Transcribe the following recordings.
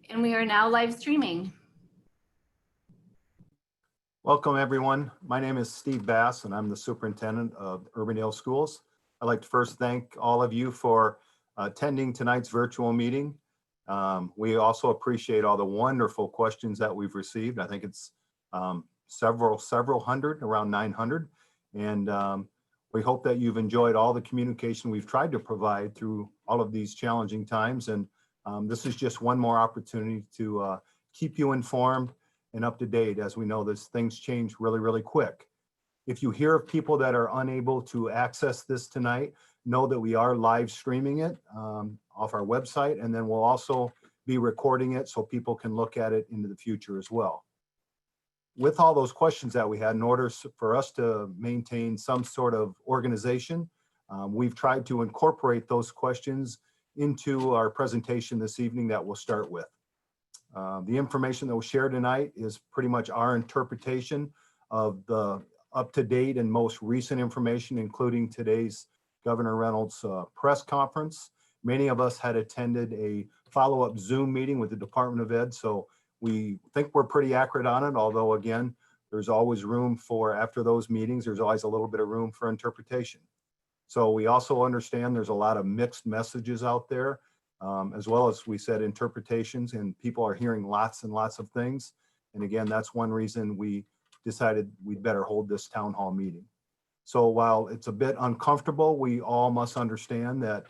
And we are now live streaming. Welcome, everyone. My name is Steve Bass, and I'm the superintendent of Urbandale Schools. I'd like to first thank all of you for attending tonight's virtual meeting. We also appreciate all the wonderful questions that we've received. I think it's several hundred, around 900. And we hope that you've enjoyed all the communication we've tried to provide through all of these challenging times. And this is just one more opportunity to keep you informed and up to date. As we know, things change really quick. If you hear of people that are unable to access this tonight, know that we are live streaming it off our website, and then we'll also be recording it so people can look at it into the future as well. With all those questions that we had, in order for us to maintain some sort of organization, we've tried to incorporate those questions into our presentation this evening that we'll start with. The information that we'll share tonight is pretty much our interpretation of the up-to-date and most recent information, including today's Governor Reynolds' press conference. Many of us had attended a follow-up Zoom meeting with the Department of Ed, so we think we're pretty accurate on it, although again, there's always room for, after those meetings, there's always a little bit of room for interpretation. So we also understand there's a lot of mixed messages out there, as well as we said, interpretations, and people are hearing lots and lots of things. And again, that's one reason we decided we'd better hold this town hall meeting. So while it's a bit uncomfortable, we all must understand that,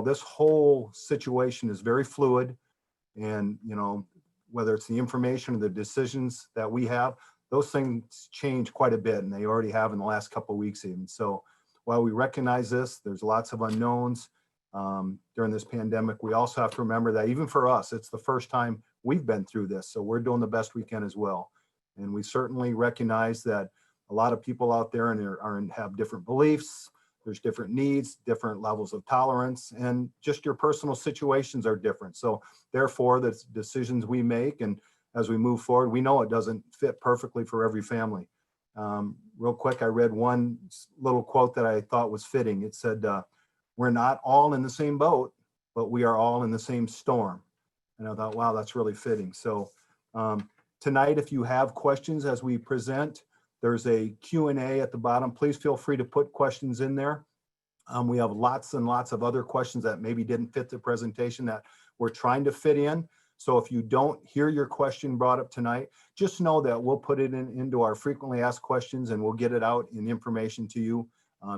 this whole situation is very fluid, and, whether it's the information or the decisions that we have, those things change quite a bit, and they already have in the last couple of weeks even. So while we recognize this, there's lots of unknowns during this pandemic. We also have to remember that even for us, it's the first time we've been through this. So we're doing the best we can as well. And we certainly recognize that a lot of people out there have different beliefs. There's different needs, different levels of tolerance, and just your personal situations are different. So therefore, the decisions we make and as we move forward, we know it doesn't fit perfectly for every family. Real quick, I read one little quote that I thought was fitting. It said, we're not all in the same boat, but we are all in the same storm. And I thought, wow, that's really fitting. So tonight, if you have questions as we present, there's a Q&A at the bottom. Please feel free to put questions in there. We have lots and lots of other questions that maybe didn't fit the presentation that we're trying to fit in. So if you don't hear your question brought up tonight, just know that we'll put it into our frequently asked questions, and we'll get it out in information to you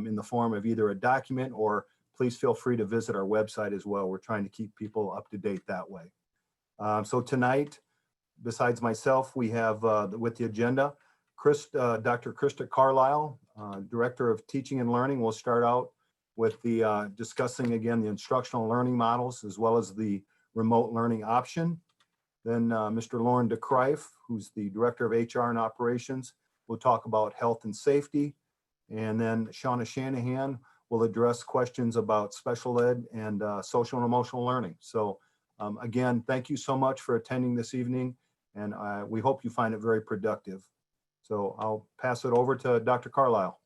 in the form of either a document, or please feel free to visit our website as well. We're trying to keep people up to date that way. So tonight, besides myself, we have with the agenda, Dr. Krista Carlisle, Director of Teaching and Learning, will start out with the discussing again the instructional learning models as well as the remote learning option. Then Mr. Lauren DeCreif, who's the Director of HR and Operations, will talk about health and safety. And then Shauna Shanahan will address questions about special ed and social and emotional learning. So again, thank you so much for attending this evening, and we hope you find it very productive. So I'll pass it over to Dr. Carlisle.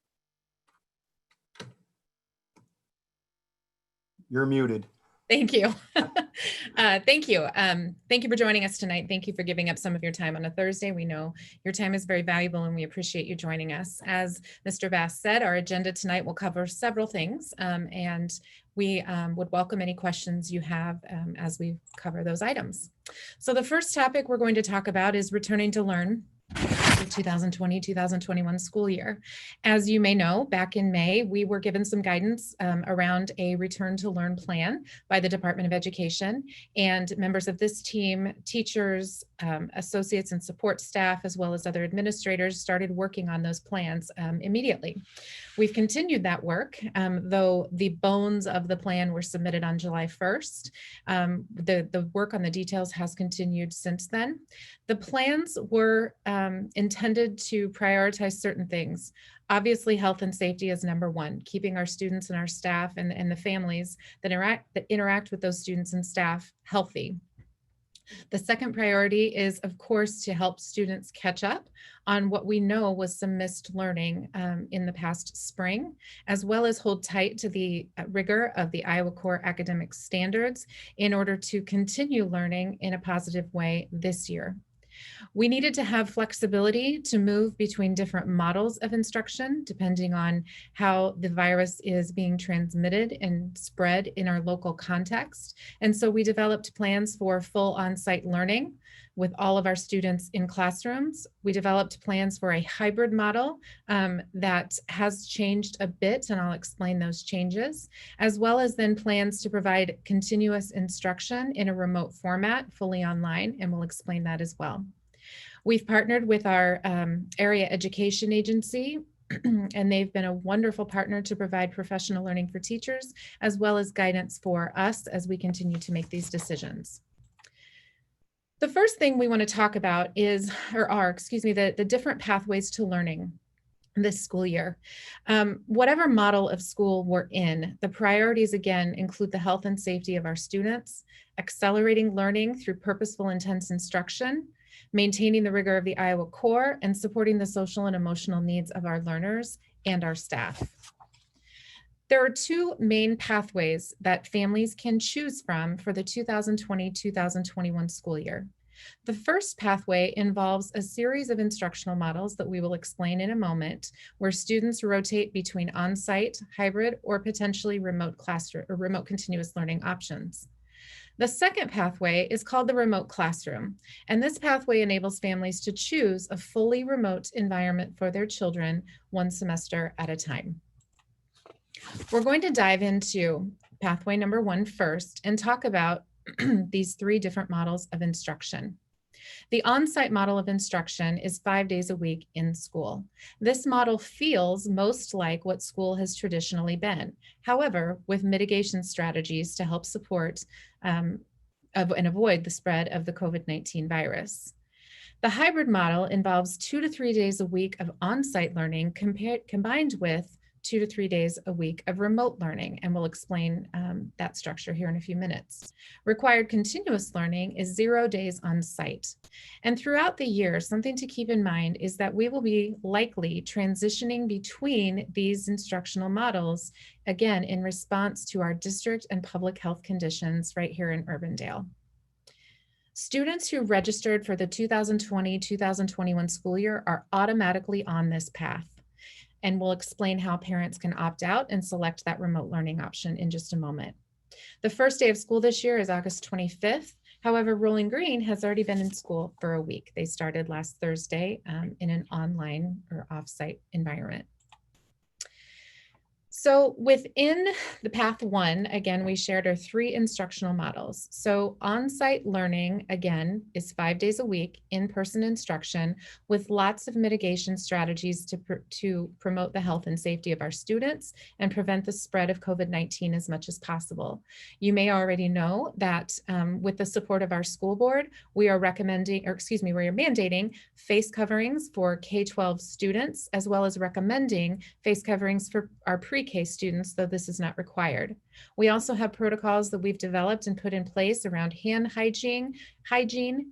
You're muted. Thank you. Thank you. Thank you for joining us tonight. Thank you for giving up some of your time on a Thursday. We know your time is very valuable, and we appreciate you joining us. As Mr. Bass said, our agenda tonight will cover several things, and we would welcome any questions you have as we cover those items. So the first topic we're going to talk about is returning to learn. 2020-2021 school year. As you may know, back in May, we were given some guidance around a return to learn plan by the Department of Education, and members of this team, teachers, associates and support staff, as well as other administrators, started working on those plans immediately. We've continued that work, though the bones of the plan were submitted on July 1st. The work on the details has continued since then. The plans were intended to prioritize certain things. Obviously, health and safety is number one, keeping our students and our staff and the families that interact with those students and staff healthy. The second priority is, of course, to help students catch up on what we know was some missed learning in the past spring, as well as hold tight to the rigor of the Iowa Core academic standards in order to continue learning in a positive way this year. We needed to have flexibility to move between different models of instruction, depending on how the virus is being transmitted and spread in our local context. And so we developed plans for full on-site learning with all of our students in classrooms. We developed plans for a hybrid model that has changed a bit, and I'll explain those changes, as well as then plans to provide continuous instruction in a remote format, fully online, and we'll explain that as well. We've partnered with our area education agency, and they've been a wonderful partner to provide professional learning for teachers, as well as guidance for us as we continue to make these decisions. The first thing we want to talk about is, the different pathways to learning this school year. Whatever model of school we're in, the priorities again include the health and safety of our students, accelerating learning through purposeful, intense instruction, maintaining the rigor of the Iowa Core, and supporting the social and emotional needs of our learners and our staff. There are two main pathways that families can choose from for the 2020-2021 school year. The first pathway involves a series of instructional models that we will explain in a moment, where students rotate between on-site, hybrid, or potentially remote classroom or remote continuous learning options. The second pathway is called the remote classroom, and this pathway enables families to choose a fully remote environment for their children one semester at a time. We're going to dive into pathway number one first and talk about these three different models of instruction. The on-site model of instruction is 5 days a week in school. This model feels most like what school has traditionally been. However, with mitigation strategies to help support and avoid the spread of the COVID-19 virus. The hybrid model involves 2 to 3 days a week of on-site learning combined with 2 to 3 days a week of remote learning, and we'll explain that structure here in a few minutes. Required continuous learning is 0 days on site. And throughout the year, something to keep in mind is that we will be likely transitioning between these instructional models, again, in response to our district and public health conditions right here in Urbandale. Students who registered for the 2020-2021 school year are automatically on this path. And we'll explain how parents can opt out and select that remote learning option in just a moment. The first day of school this year is August 25th. However, Rolling Green has already been in school for a week. They started last Thursday in an online or offsite environment. So within the path one, again, we shared our 3 instructional models. So on-site learning, again, is 5 days a week, in-person instruction with lots of mitigation strategies to promote the health and safety of our students and prevent the spread of COVID-19 as much as possible. You may already know that with the support of our school board, we are mandating face coverings for K-12 students, as well as recommending face coverings for our pre-K students, though this is not required. We also have protocols that we've developed and put in place around hand hygiene,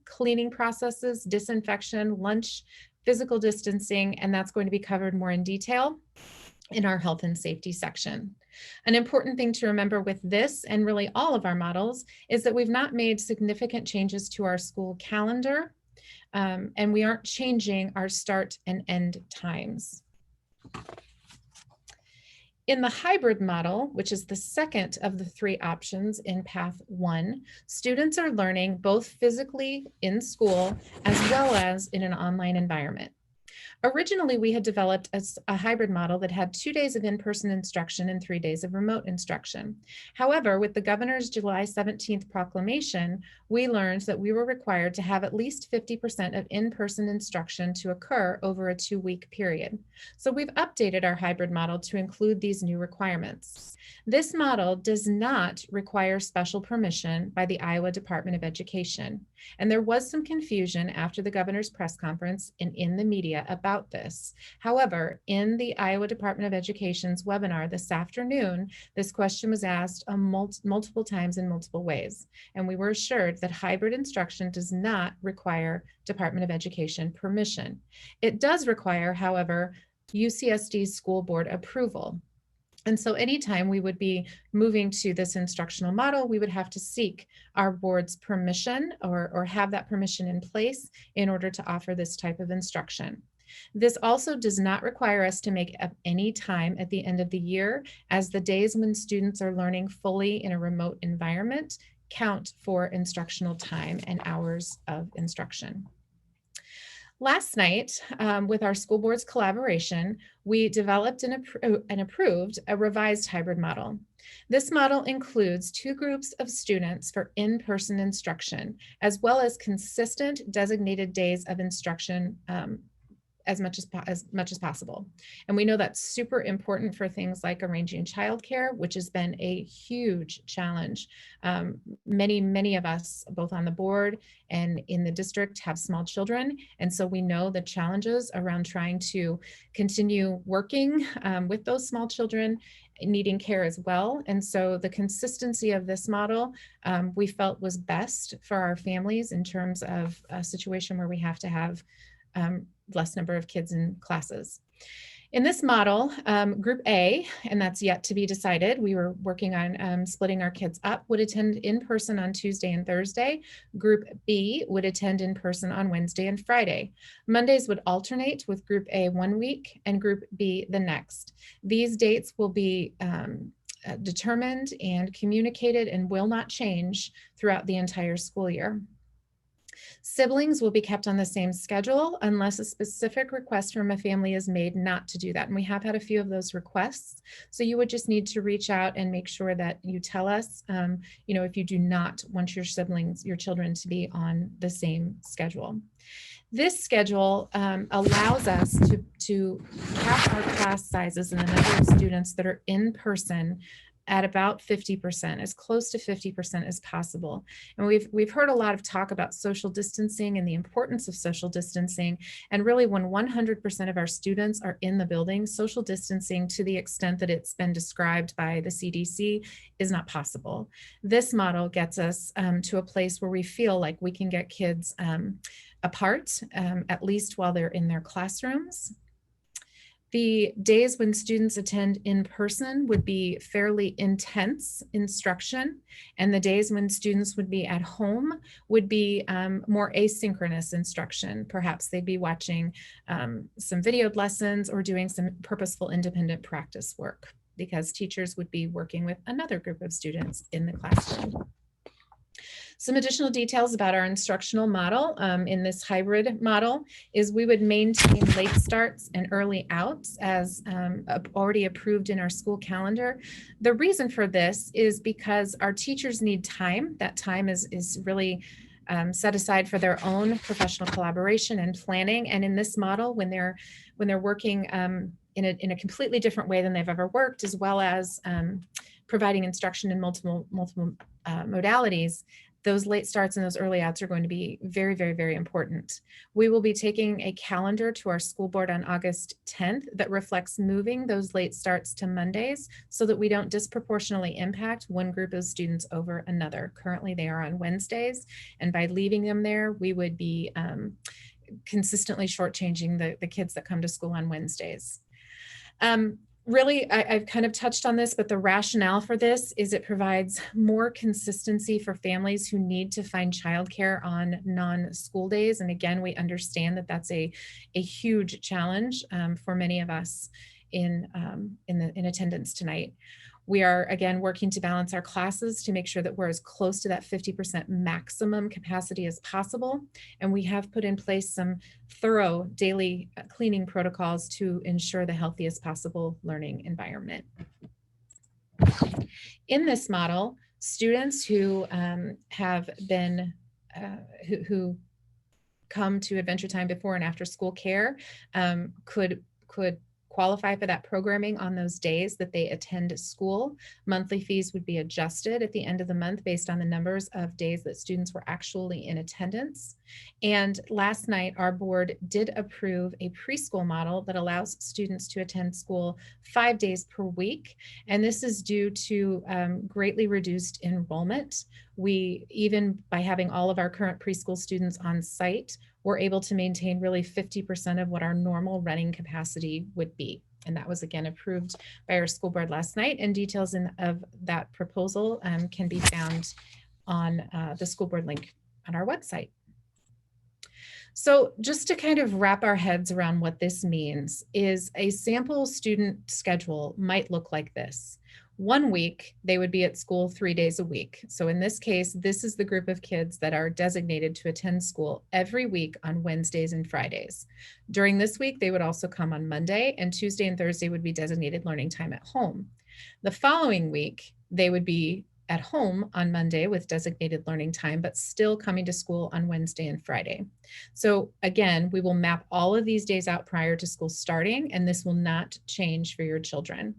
cleaning processes, disinfection, lunch, physical distancing, and that's going to be covered more in detail in our health and safety section. An important thing to remember with this and really all of our models is that we've not made significant changes to our school calendar, and we aren't changing our start and end times. In the hybrid model, which is the second of the 3 options in path 1, students are learning both physically in school as well as in an online environment. Originally, we had developed a hybrid model that had 2 days of in-person instruction and 3 days of remote instruction. However, with the governor's July 17th proclamation, we learned that we were required to have at least 50% of in-person instruction to occur over a 2-week period. So we've updated our hybrid model to include these new requirements. This model does not require special permission by the Iowa Department of Education. And there was some confusion after the governor's press conference and in the media about about this. However, in the Iowa Department of Education's webinar this afternoon, this question was asked multiple times in multiple ways. And we were assured that hybrid instruction does not require Department of Education permission. It does require, however, UCSD's school board approval. And so anytime we would be moving to this instructional model, we would have to seek our board's permission or have that permission in place in order to offer this type of instruction. This also does not require us to make up any time at the end of the year, as the days when students are learning fully in a remote environment count for instructional time and hours of instruction. Last night, with our school board's collaboration, we developed and approved a revised hybrid model. This model includes 2 groups of students for in-person instruction, as well as consistent designated days of instruction as much as possible. And we know that's super important for things like arranging childcare, which has been a huge challenge. Many of us, both on the board and in the district, have small children. And so we know the challenges around trying to continue working with those small children needing care as well. And so the consistency of this model we felt was best for our families in terms of a situation where we have to have less number of kids in classes. In this model, Group A, and that's yet to be decided, we were working on splitting our kids up, would attend in person on Tuesday and Thursday. Group B would attend in person on Wednesday and Friday. Mondays would alternate with Group A one week and Group B the next. These dates will be determined and communicated and will not change throughout the entire school year. Siblings will be kept on the same schedule unless a specific request from a family is made not to do that. And we have had a few of those requests. So you would just need to reach out and make sure that you tell us, if you do not want your children to be on the same schedule. This schedule allows us to cap our class sizes and the number of students that are in person at about 50%, as close to 50% as possible. And we've heard a lot of talk about social distancing and the importance of social distancing. And really, when 100% of our students are in the building, social distancing to the extent that it's been described by the CDC is not possible. This model gets us to a place where we feel like we can get kids apart, at least while they're in their classrooms. The days when students attend in person would be fairly intense instruction, and the days when students would be at home would be more asynchronous instruction. Perhaps they'd be watching some videoed lessons or doing some purposeful independent practice work, because teachers would be working with another group of students in the classroom. Some additional details about our instructional model in this hybrid model is we would maintain late starts and early outs as already approved in our school calendar. The reason for this is because our teachers need time. That time is really set aside for their own professional collaboration and planning. And in this model, when they're working in a completely different way than they've ever worked, as well as providing instruction in multiple modalities, those late starts and those early outs are going to be very, very, very important. We will be taking a calendar to our school board on August 10th that reflects moving those late starts to Mondays so that we don't disproportionately impact one group of students over another. Currently, they are on Wednesdays, and by leaving them there, we would be consistently shortchanging the kids that come to school on Wednesdays. Really, I've kind of touched on this, but the rationale for this is it provides more consistency for families who need to find childcare on non-school days. And again, we understand that that's a huge challenge for many of us in attendance tonight. We are, again, working to balance our classes to make sure that we're as close to that 50% maximum capacity as possible. And we have put in place some thorough daily cleaning protocols to ensure the healthiest possible learning environment. In this model, students who have been, who come to Adventure Time before and after school care could qualify for that programming on those days that they attend school, monthly fees would be adjusted at the end of the month based on the numbers of days that students were actually in attendance. And last night, our board did approve a preschool model that allows students to attend school 5 days per week. And this is due to greatly reduced enrollment. We, even by having all of our current preschool students on site, we're able to maintain really 50% of what our normal running capacity would be. And that was again approved by our school board last night, and details of that proposal can be found on the school board link on our website. So just to kind of wrap our heads around what this means, is a sample student schedule might look like this. 1 week, they would be at school 3 days a week. So in this case, this is the group of kids that are designated to attend school every week on Wednesdays and Fridays. During this week, they would also come on Monday, and Tuesday and Thursday would be designated learning time at home. The following week, they would be at home on Monday with designated learning time, but still coming to school on Wednesday and Friday. So again, we will map all of these days out prior to school starting, and this will not change for your children.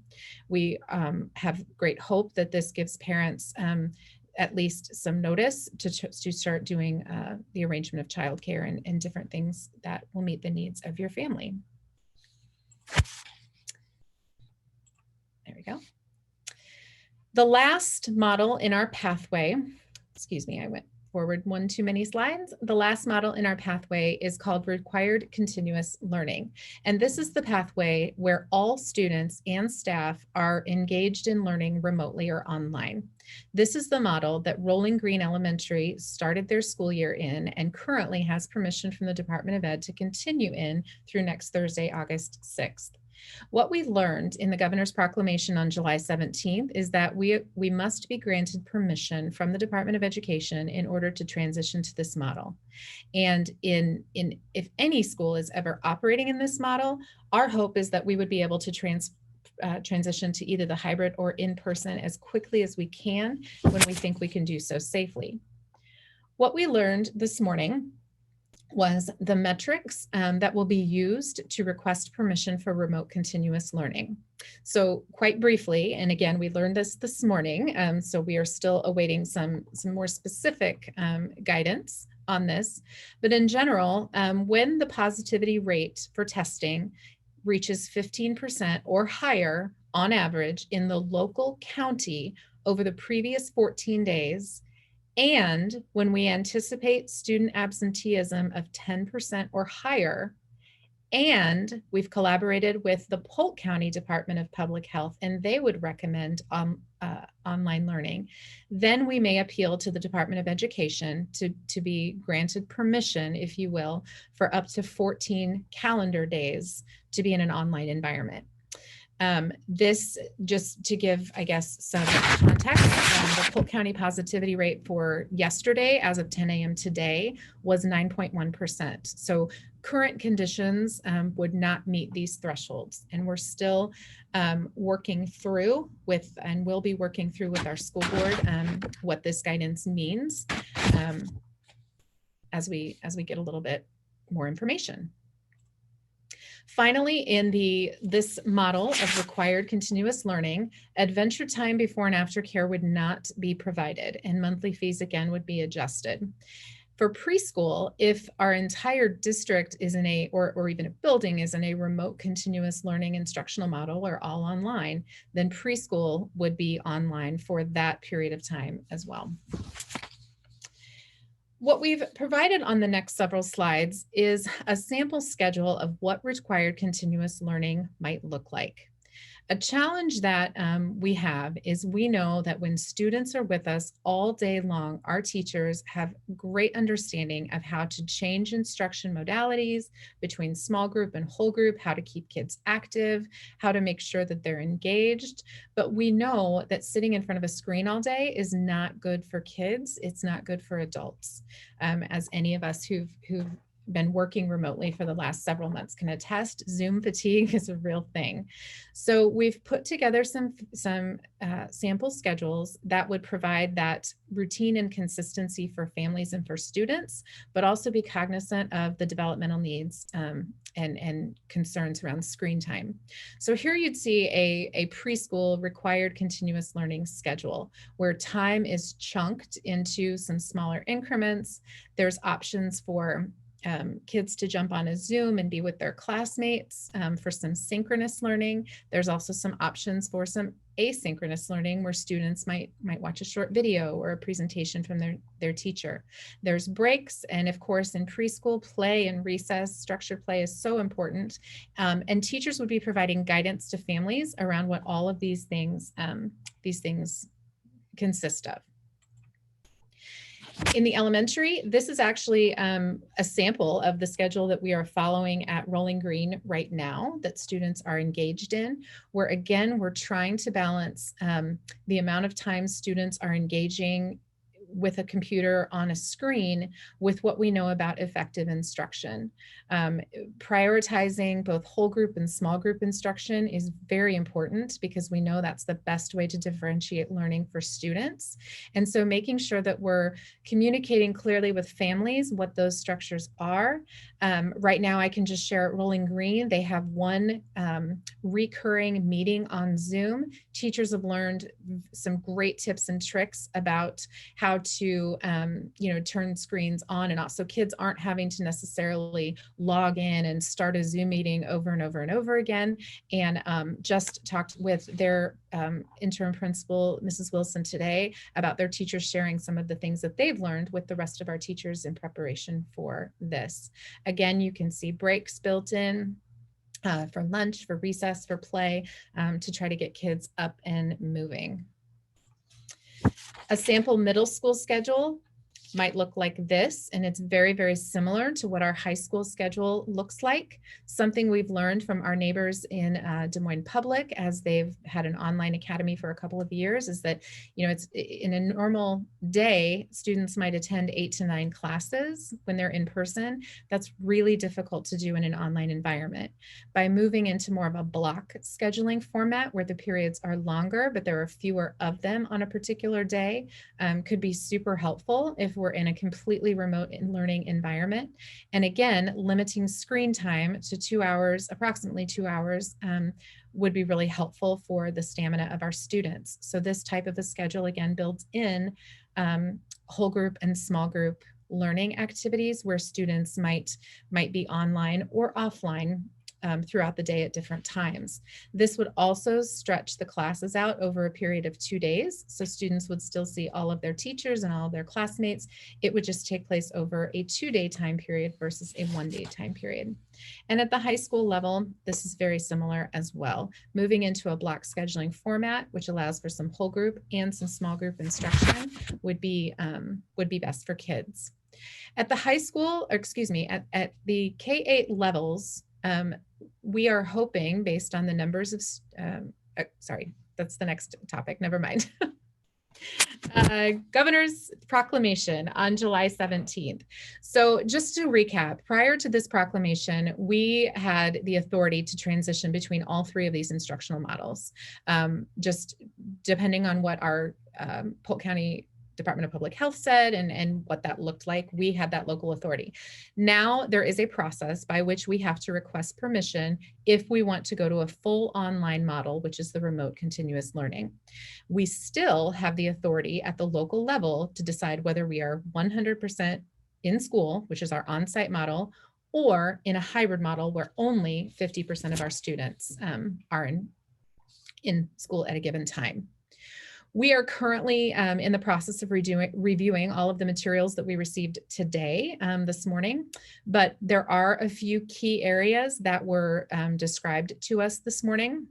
We have great hope that this gives parents at least some notice to start doing the arrangement of childcare and different things that will meet the needs of your family. There we go. The last model in our pathway, excuse me, I went forward one too many slides. The last model in our pathway is called required continuous learning. And this is the pathway where all students and staff are engaged in learning remotely or online. This is the model that Rolling Green Elementary started their school year in and currently has permission from the Department of Ed to continue in through next Thursday, August 6th. What we learned in the governor's proclamation on July 17th is that we must be granted permission from the Department of Education in order to transition to this model. And if any school is ever operating in this model, our hope is that we would be able to transition to either the hybrid or in-person as quickly as we can when we think we can do so safely. What we learned this morning was the metrics that will be used to request permission for remote continuous learning. So quite briefly, and again, we learned this morning, so we are still awaiting some more specific guidance on this. But in general, when the positivity rate for testing reaches 15% or higher on average in the local county over the previous 14 days, and when we anticipate student absenteeism of 10% or higher, and we've collaborated with the Polk County Department of Public Health, and they would recommend online learning, then we may appeal to the Department of Education to be granted permission, if you will, for up to 14 calendar days to be in an online environment. This, just to give, I guess, some context, the Polk County positivity rate for yesterday, as of 10 a.m. today, was 9.1%. So current conditions would not meet these thresholds. And we're still working through with, and we'll be working through with our school board what this guidance means as we get a little bit more information. Finally, in this model of required continuous learning, adventure time before and after care would not be provided, and monthly fees again would be adjusted. For preschool, if our entire district is in a, or even a building is in a remote continuous learning instructional model or all online, then preschool would be online for that period of time as well. What we've provided on the next several slides is a sample schedule of what required continuous learning might look like. A challenge that we have is we know that when students are with us all day long, our teachers have great understanding of how to change instruction modalities between small group and whole group, how to keep kids active, how to make sure that they're engaged. But we know that sitting in front of a screen all day is not good for kids. It's not good for adults. As any of us who've been working remotely for the last several months can attest. Zoom fatigue is a real thing. So we've put together some sample schedules that would provide that routine and consistency for families and for students, but also be cognizant of the developmental needs and concerns around screen time. So here you'd see a preschool required continuous learning schedule where time is chunked into some smaller increments. There's options for kids to jump on a Zoom and be with their classmates for some synchronous learning. There's also some options for some asynchronous learning where students might watch a short video or a presentation from their teacher. There's breaks, and of course in preschool, play and recess, structured play is so important. And teachers would be providing guidance to families around what all of these things consist of. In the elementary, this is actually a sample of the schedule that we are following at Rolling Green right now that students are engaged in, where again, we're trying to balance the amount of time students are engaging with a computer on a screen with what we know about effective instruction. Prioritizing both whole group and small group instruction is very important because we know that's the best way to differentiate learning for students. And so making sure that we're communicating clearly with families what those structures are. Right now, I can just share at Rolling Green, they have one recurring meeting on Zoom. Teachers have learned some great tips and tricks about how to turn screens on and off. So kids aren't having to necessarily log in and start a Zoom meeting over and over and over again. And just talked with their interim principal, Mrs. Wilson, today about their teachers sharing some of the things that they've learned with the rest of our teachers in preparation for this. Again, you can see breaks built in for lunch, for recess, for play, to try to get kids up and moving. A sample middle school schedule might look like this, and it's very, very similar to what our high school schedule looks like. Something we've learned from our neighbors in Des Moines Public, as they've had an online academy for a couple of years, is that, it's in a normal day, students might attend 8 to 9 classes when they're in person. That's really difficult to do in an online environment. By moving into more of a block scheduling format where the periods are longer, but there are fewer of them on a particular day, could be super helpful if we're in a completely remote learning environment. And again, limiting screen time to 2 hours, approximately 2 hours, would be really helpful for the stamina of our students. So this type of a schedule, again, builds in whole group and small group learning activities where students might be online or offline throughout the day at different times. This would also stretch the classes out over a period of 2 days. So students would still see all of their teachers and all of their classmates. It would just take place over a 2-day time period versus a 1-day time period. And at the high school level, this is very similar as well. Moving into a block scheduling format, which allows for some whole group and some small group instruction, would be best for kids. At the high school, or excuse me, at the K-8 levels, we are hoping, based on the numbers of, sorry, that's the next topic, never mind. Governor's proclamation on July 17th. So just to recap, prior to this proclamation, we had the authority to transition between all 3 of these instructional models, just depending on what our Polk County Department of Public Health said and what that looked like. We had that local authority. Now there is a process by which we have to request permission if we want to go to a full online model, which is the remote continuous learning. We still have the authority at the local level to decide whether we are 100% in school, which is our on-site model, or in a hybrid model where only 50% of our students are in school at a given time. We are currently in the process of reviewing all of the materials that we received today, this morning, but there are a few key areas that were described to us this morning.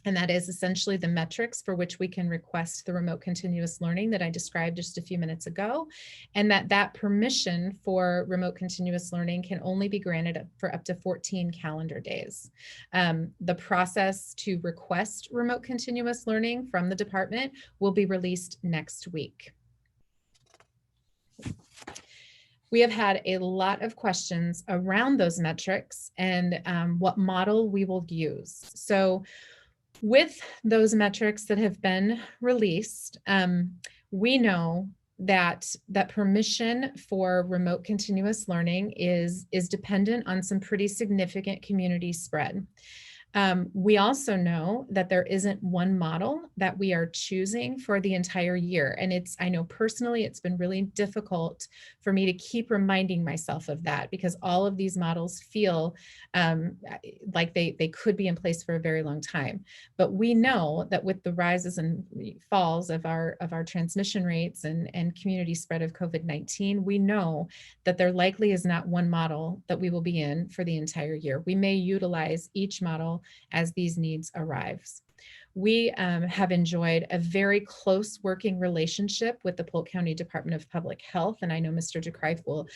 And that is essentially the metrics for which we can request the remote continuous learning that I described just a few minutes ago. And that permission for remote continuous learning can only be granted for up to 14 calendar days. The process to request remote continuous learning from the department will be released next week. We have had a lot of questions around those metrics and what model we will use. So with those metrics that have been released, we know that permission for remote continuous learning is dependent on some pretty significant community spread. We also know that there isn't one model that we are choosing for the entire year. And I know personally, it's been really difficult for me to keep reminding myself of that because all of these models feel like they could be in place for a very long time. But we know that with the rises and falls of our transmission rates and community spread of COVID-19, we know that there likely is not one model that we will be in for the entire year. We may utilize each model as these needs arise. We have enjoyed a very close working relationship with the Polk County Department of Public Health, and I know Mr. DeCrife will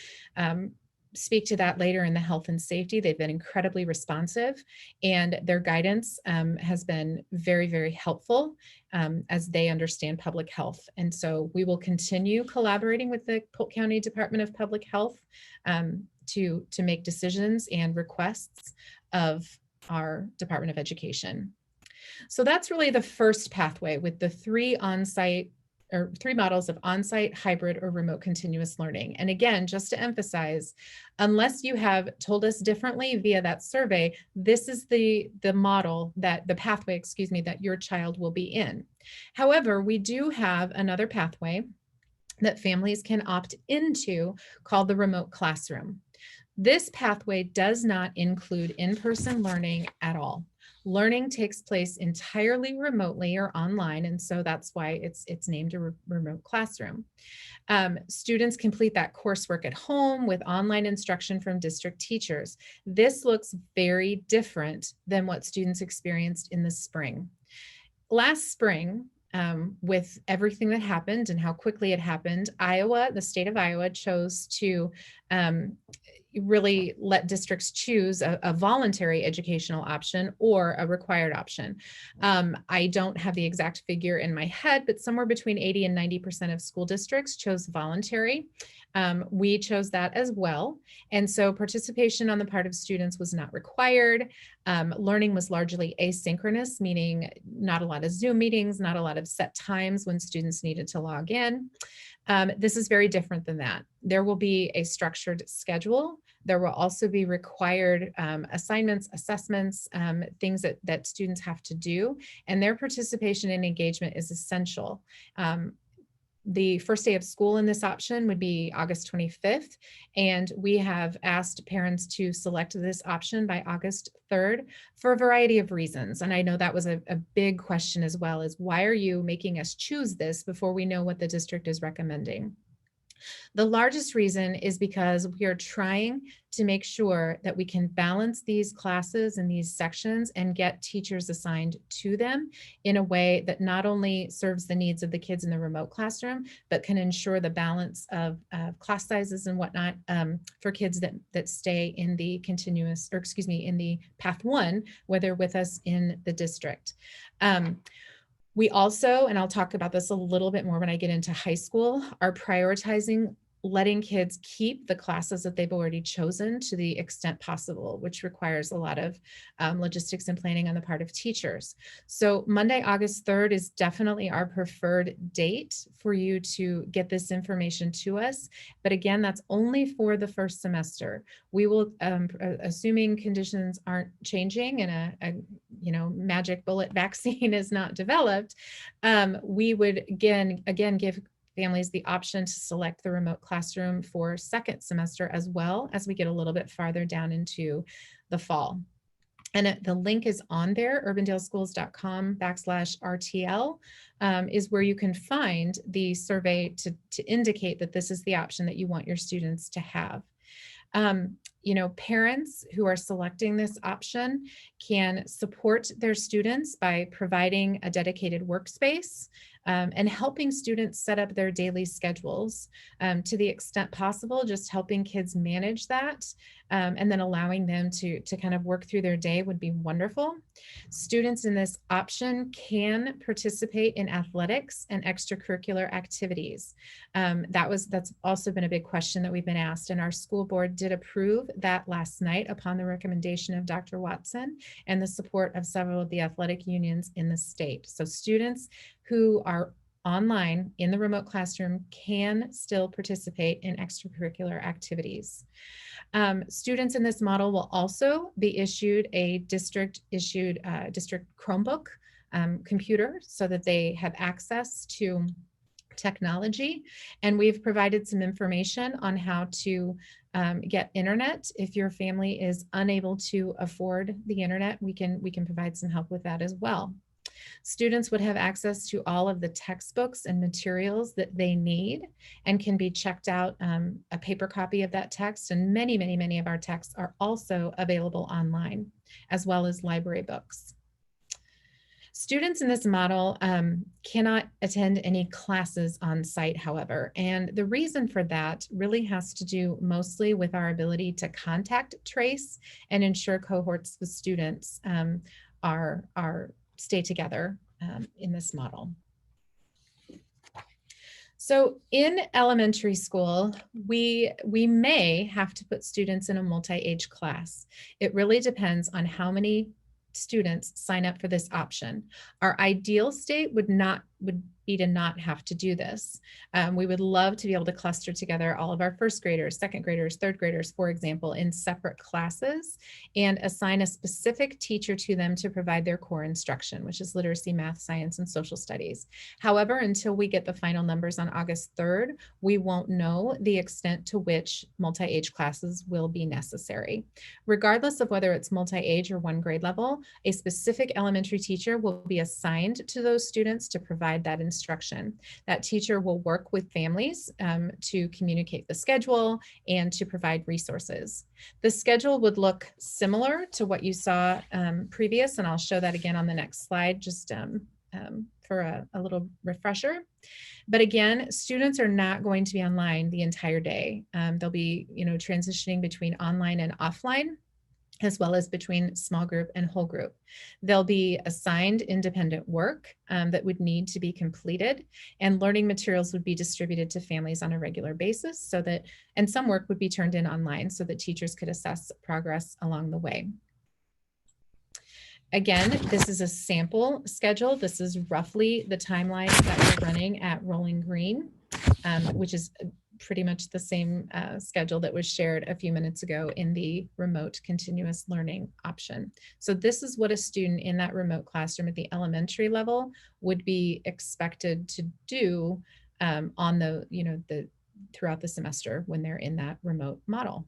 speak to that later in the health and safety. They've been incredibly responsive, and their guidance has been very, very helpful as they understand public health. And so we will continue collaborating with the Polk County Department of Public Health to make decisions and requests of our Department of Education. So that's really the first pathway with the three models of on-site, hybrid, or remote continuous learning. And again, just to emphasize, unless you have told us differently via that survey, this is the model the pathway, that your child will be in. However, we do have another pathway that families can opt into called the remote classroom. This pathway does not include in-person learning at all. Learning takes place entirely remotely or online, and so that's why it's named a remote classroom. Students complete that coursework at home with online instruction from district teachers. This looks very different than what students experienced in the spring. Last spring, with everything that happened and how quickly it happened, the state of Iowa chose to really let districts choose a voluntary educational option or a required option. I don't have the exact figure in my head, but somewhere between 80 and 90% of school districts chose voluntary. We chose that as well. And so participation on the part of students was not required. Learning was largely asynchronous, meaning not a lot of Zoom meetings, not a lot of set times when students needed to log in. This is very different than that. There will be a structured schedule. There will also be required assignments, assessments, things that students have to do, and their participation and engagement is essential. The first day of school in this option would be August 25th, and we have asked parents to select this option by August 3rd for a variety of reasons. And I know that was a big question as well, is why are you making us choose this before we know what the district is recommending? The largest reason is because we are trying to make sure that we can balance these classes and these sections and get teachers assigned to them in a way that not only serves the needs of the kids in the remote classroom, but can ensure the balance of class sizes and whatnot for kids that stay in the in the path one, whether with us in the district. We also, and I'll talk about this a little bit more when I get into high school, are prioritizing letting kids keep the classes that they've already chosen to the extent possible, which requires a lot of logistics and planning on the part of teachers. So Monday, August 3rd is definitely our preferred date for you to get this information to us. But again, that's only for the first semester. We will, assuming conditions aren't changing and a magic bullet vaccine is not developed, we would again give families the option to select the remote classroom for second semester as well as we get a little bit farther down into the fall. And the link is on there, urbandaleschools.com/RTL is where you can find the survey to indicate that this is the option that you want your students to have. Parents who are selecting this option can support their students by providing a dedicated workspace and helping students set up their daily schedules to the extent possible, just helping kids manage that and then allowing them to kind of work through their day would be wonderful. Students in this option can participate in athletics and extracurricular activities. That's also been a big question that we've been asked, and our school board did approve that last night upon the recommendation of Dr. Watson and the support of several of the athletic unions in the state. So students who are online in the remote classroom can still participate in extracurricular activities. Students in this model will also be issued a district Chromebook computer so that they have access to technology. And we've provided some information on how to get internet. If your family is unable to afford the internet, we can provide some help with that as well. Students would have access to all of the textbooks and materials that they need and can be checked out a paper copy of that text. And many of our texts are also available online, as well as library books. Students in this model cannot attend any classes on site, however, and the reason for that really has to do mostly with our ability to contact trace and ensure cohorts with students stay together in this model. So in elementary school, we may have to put students in a multi-age class. It really depends on how many students sign up for this option. Our ideal state would be to not have to do this. We would love to be able to cluster together all of our first graders, second graders, third graders, for example, in separate classes and assign a specific teacher to them to provide their core instruction, which is literacy, math, science, and social studies. However, until we get the final numbers on August 3rd, we won't know the extent to which multi-age classes will be necessary. Regardless of whether it's multi-age or one grade level, a specific elementary teacher will be assigned to those students to provide that instruction. That teacher will work with families to communicate the schedule and to provide resources. The schedule would look similar to what you saw previous, and I'll show that again on the next slide, just for a little refresher. But again, students are not going to be online the entire day. They'll be, transitioning between online and offline, as well as between small group and whole group. They'll be assigned independent work that would need to be completed, and learning materials would be distributed to families on a regular basis and some work would be turned in online so that teachers could assess progress along the way. Again, this is a sample schedule. This is roughly the timeline that we're running at Rolling Green, which is pretty much the same schedule that was shared a few minutes ago in the remote continuous learning option. So this is what a student in that remote classroom at the elementary level would be expected to do on throughout the semester when they're in that remote model.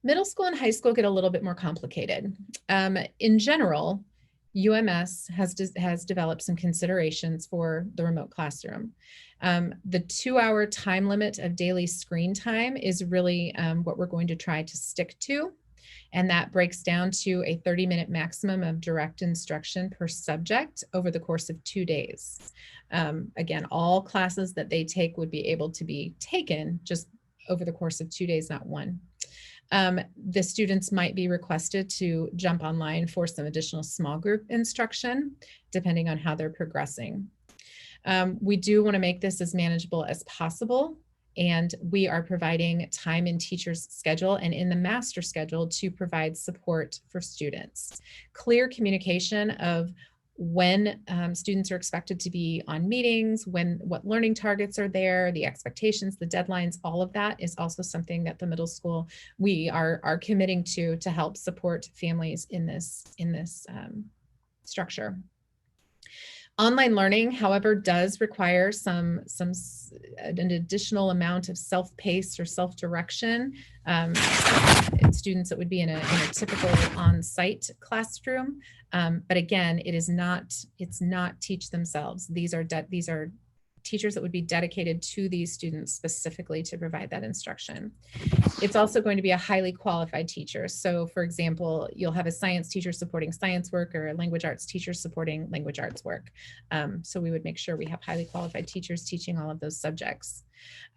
Middle school and high school get a little bit more complicated. In general, UMS has developed some considerations for the remote classroom. The 2-hour time limit of daily screen time is really what we're going to try to stick to. And that breaks down to a 30-minute maximum of direct instruction per subject over the course of 2 days. Again, all classes that they take would be able to be taken just over the course of 2 days, not one. The students might be requested to jump online for some additional small group instruction, depending on how they're progressing. We do want to make this as manageable as possible, and we are providing time in teachers' schedule and in the master schedule to provide support for students. Clear communication of when students are expected to be on meetings, what learning targets are there, the expectations, the deadlines, all of that is also something that the middle school, we are committing to help support families in this structure. Online learning, however, does require an additional amount of self-paced or self-direction. Students that would be in a typical on-site classroom, but again, it's not teach themselves. These are teachers that would be dedicated to these students specifically to provide that instruction. It's also going to be a highly qualified teacher. So for example, you'll have a science teacher supporting science work or a language arts teacher supporting language arts work. So we would make sure we have highly qualified teachers teaching all of those subjects.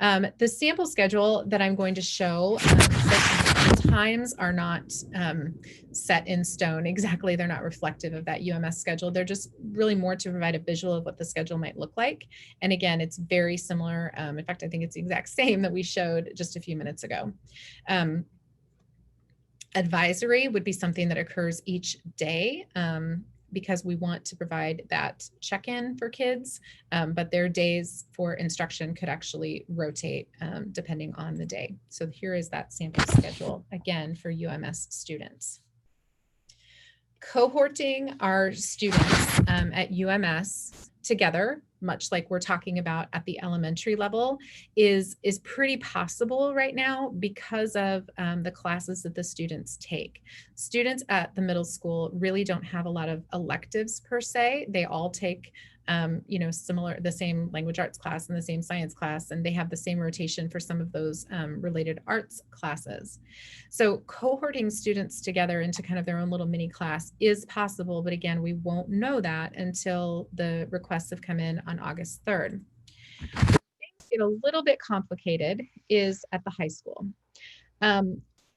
The sample schedule that I'm going to show, the times are not set in stone exactly. They're not reflective of that UMS schedule. They're just really more to provide a visual of what the schedule might look like. And again, it's very similar. In fact, I think it's the exact same that we showed just a few minutes ago. Advisory would be something that occurs each day. Because we want to provide that check-in for kids, but their days for instruction could actually rotate depending on the day. So here is that sample schedule, again, for UMS students. Cohorting our students at UMS together, much like we're talking about at the elementary level, is pretty possible right now because of the classes that the students take. Students at the middle school really don't have a lot of electives per se. They all take the same language arts class and the same science class, and they have the same rotation for some of those related arts classes. So cohorting students together into kind of their own little mini class is possible, but again, we won't know that until the requests have come in on August 3rd. Things get a little bit complicated is at the high school.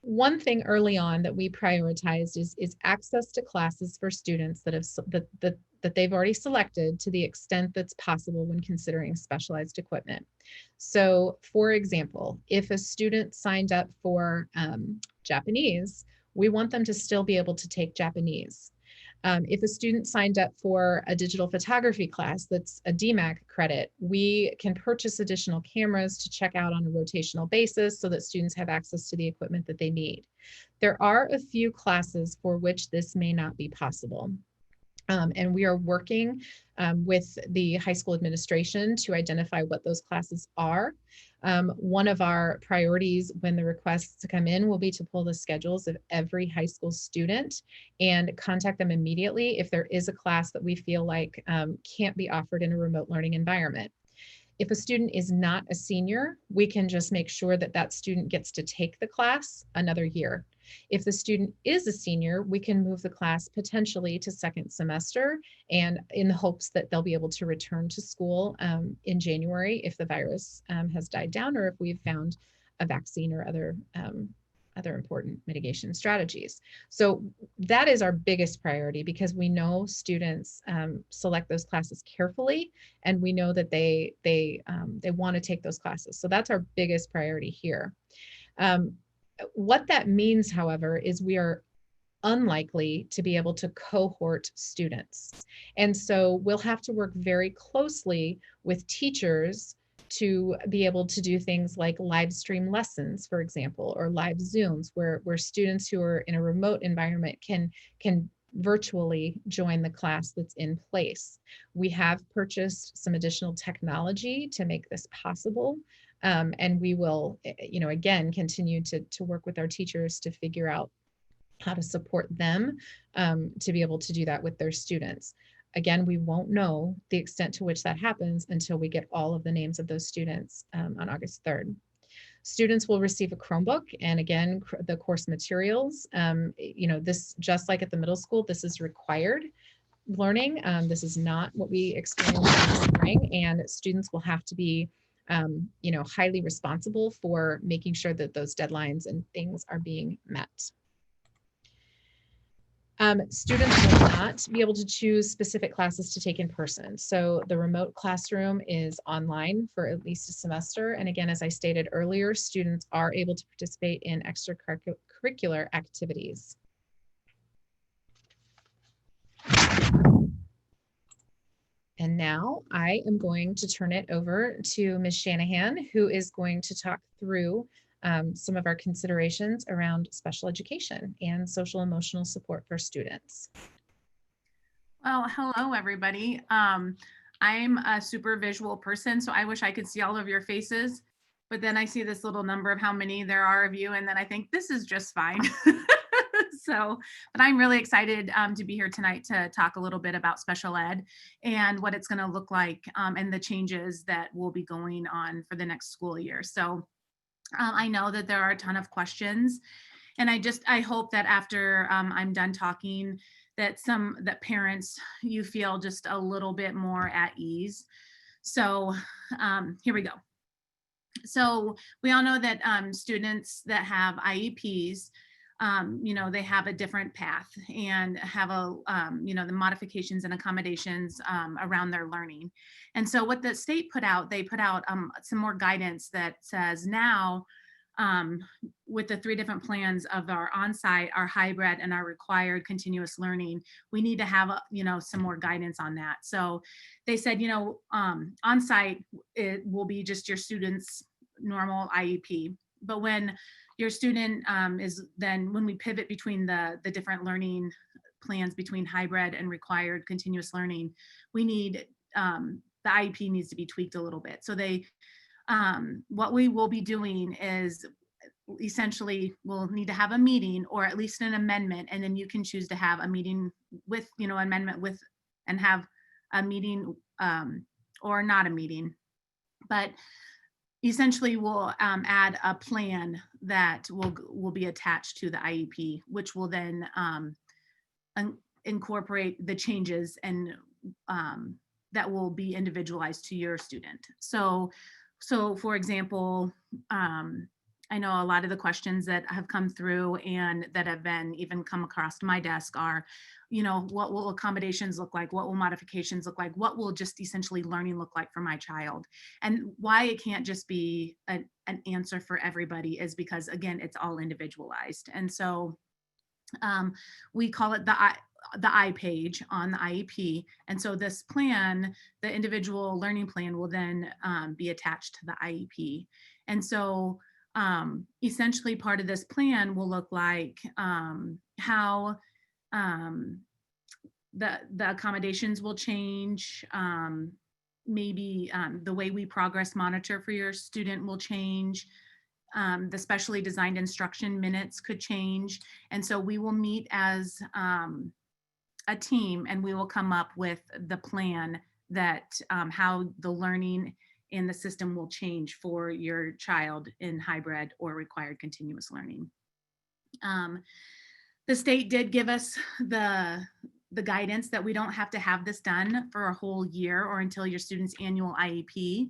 One thing early on that we prioritized is access to classes for students that they've already selected to the extent that's possible when considering specialized equipment. So for example, if a student signed up for Japanese, we want them to still be able to take Japanese. If a student signed up for a digital photography class that's a DMAC credit, we can purchase additional cameras to check out on a rotational basis so that students have access to the equipment that they need. There are a few classes for which this may not be possible. And we are working with the high school administration to identify what those classes are. One of our priorities when the requests come in will be to pull the schedules of every high school student and contact them immediately if there is a class that we feel like can't be offered in a remote learning environment. If a student is not a senior, we can just make sure that that student gets to take the class another year. If the student is a senior, we can move the class potentially to second semester, and in the hopes that they'll be able to return to school in January if the virus has died down or if we've found a vaccine or other important mitigation strategies. So that is our biggest priority because we know students select those classes carefully, and we know that they want to take those classes. So that's our biggest priority here. What that means, however, is we are unlikely to be able to cohort students. And so we'll have to work very closely with teachers to be able to do things like live stream lessons, for example, or live Zooms where students who are in a remote environment can virtually join the class that's in place. We have purchased some additional technology to make this possible. And we will, again, continue to work with our teachers to figure out how to support them to be able to do that with their students. Again, we won't know the extent to which that happens until we get all of the names of those students on August 3rd. Students will receive a Chromebook, and again, the course materials. This, just like at the middle school, this is required learning. This is not what we experience in the spring, and students will have to be highly responsible for making sure that those deadlines and things are being met. Students will not be able to choose specific classes to take in person. So the remote classroom is online for at least a semester. And again, as I stated earlier, students are able to participate in extracurricular activities. And now I am going to turn it over to Ms. Shanahan, who is going to talk through some of our considerations around special education and social emotional support for students. Well, hello, everybody. I'm a super visual person, so I wish I could see all of your faces, but then I see this little number of how many there are of you, and then I think this is just fine. So, but I'm really excited to be here tonight to talk a little bit about special ed and what it's going to look like and the changes that will be going on for the next school year. So I know that there are a ton of questions, and I hope that after I'm done talking, that parents, you feel just a little bit more at ease. So here we go. So we all know that students that have IEPs, they have a different path and have the modifications and accommodations around their learning. And so what the state put out, they put out some more guidance that says now, with the 3 different plans of our on-site, our hybrid, and our required continuous learning, we need to have, some more guidance on that. So they said, on-site, it will be just your student's normal IEP. But when your student when we pivot between the different learning plans between hybrid and required continuous learning, we need, the IEP needs to be tweaked a little bit. So what we will be doing is essentially we'll need to have a meeting or at least an amendment, and then you can choose to have a meeting with, amendment with, and have a meeting or not a meeting. But essentially we'll add a plan that will be attached to the IEP, which will then incorporate the changes and that will be individualized to your student. So for example, I know a lot of the questions that have come through and that have been even come across my desk are, what will accommodations look like? What will modifications look like? What will just essentially learning look like for my child? And why it can't just be an answer for everybody is because, again, it's all individualized. And so we call it the I page on the IEP. And so this plan, the individual learning plan, will then be attached to the IEP. And so essentially part of this plan will look like how the accommodations will change. Maybe the way we progress monitor for your student will change. The specially designed instruction minutes could change. And so we will meet as a team and we will come up with the plan that how the learning in the system will change for your child in hybrid or required continuous learning. The state did give us the guidance that we don't have to have this done for a whole year or until your student's annual IEP.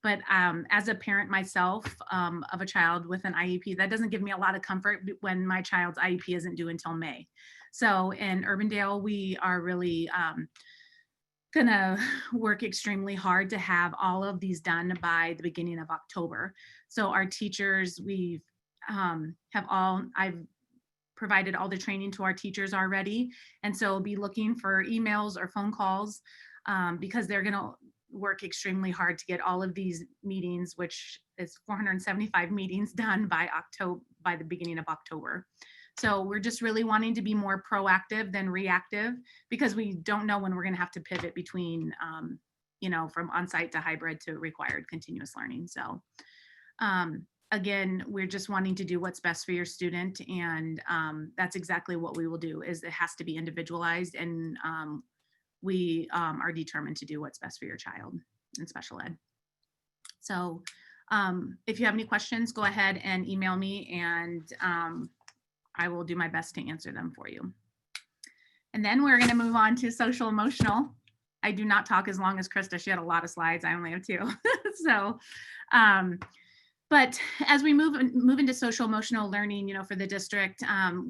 But as a parent myself of a child with an IEP, that doesn't give me a lot of comfort when my child's IEP isn't due until May. So in Urbandale, we are really gonna work extremely hard to have all of these done by the beginning of October. So our teachers, I've provided all the training to our teachers already. And so be looking for emails or phone calls because they're gonna work extremely hard to get all of these meetings, which is 475 meetings, done by the beginning of October. So we're just really wanting to be more proactive than reactive because we don't know when we're going to have to pivot between, from on-site to hybrid to required continuous learning. So again, we're just wanting to do what's best for your student. And that's exactly what we will do. Is it has to be individualized, and we are determined to do what's best for your child in special ed. So if you have any questions, go ahead and email me, and I will do my best to answer them for you. And then we're going to move on to social emotional. I do not talk as long as Krista. She had a lot of slides. I only have 2. So, but as we move into social emotional learning, for the district,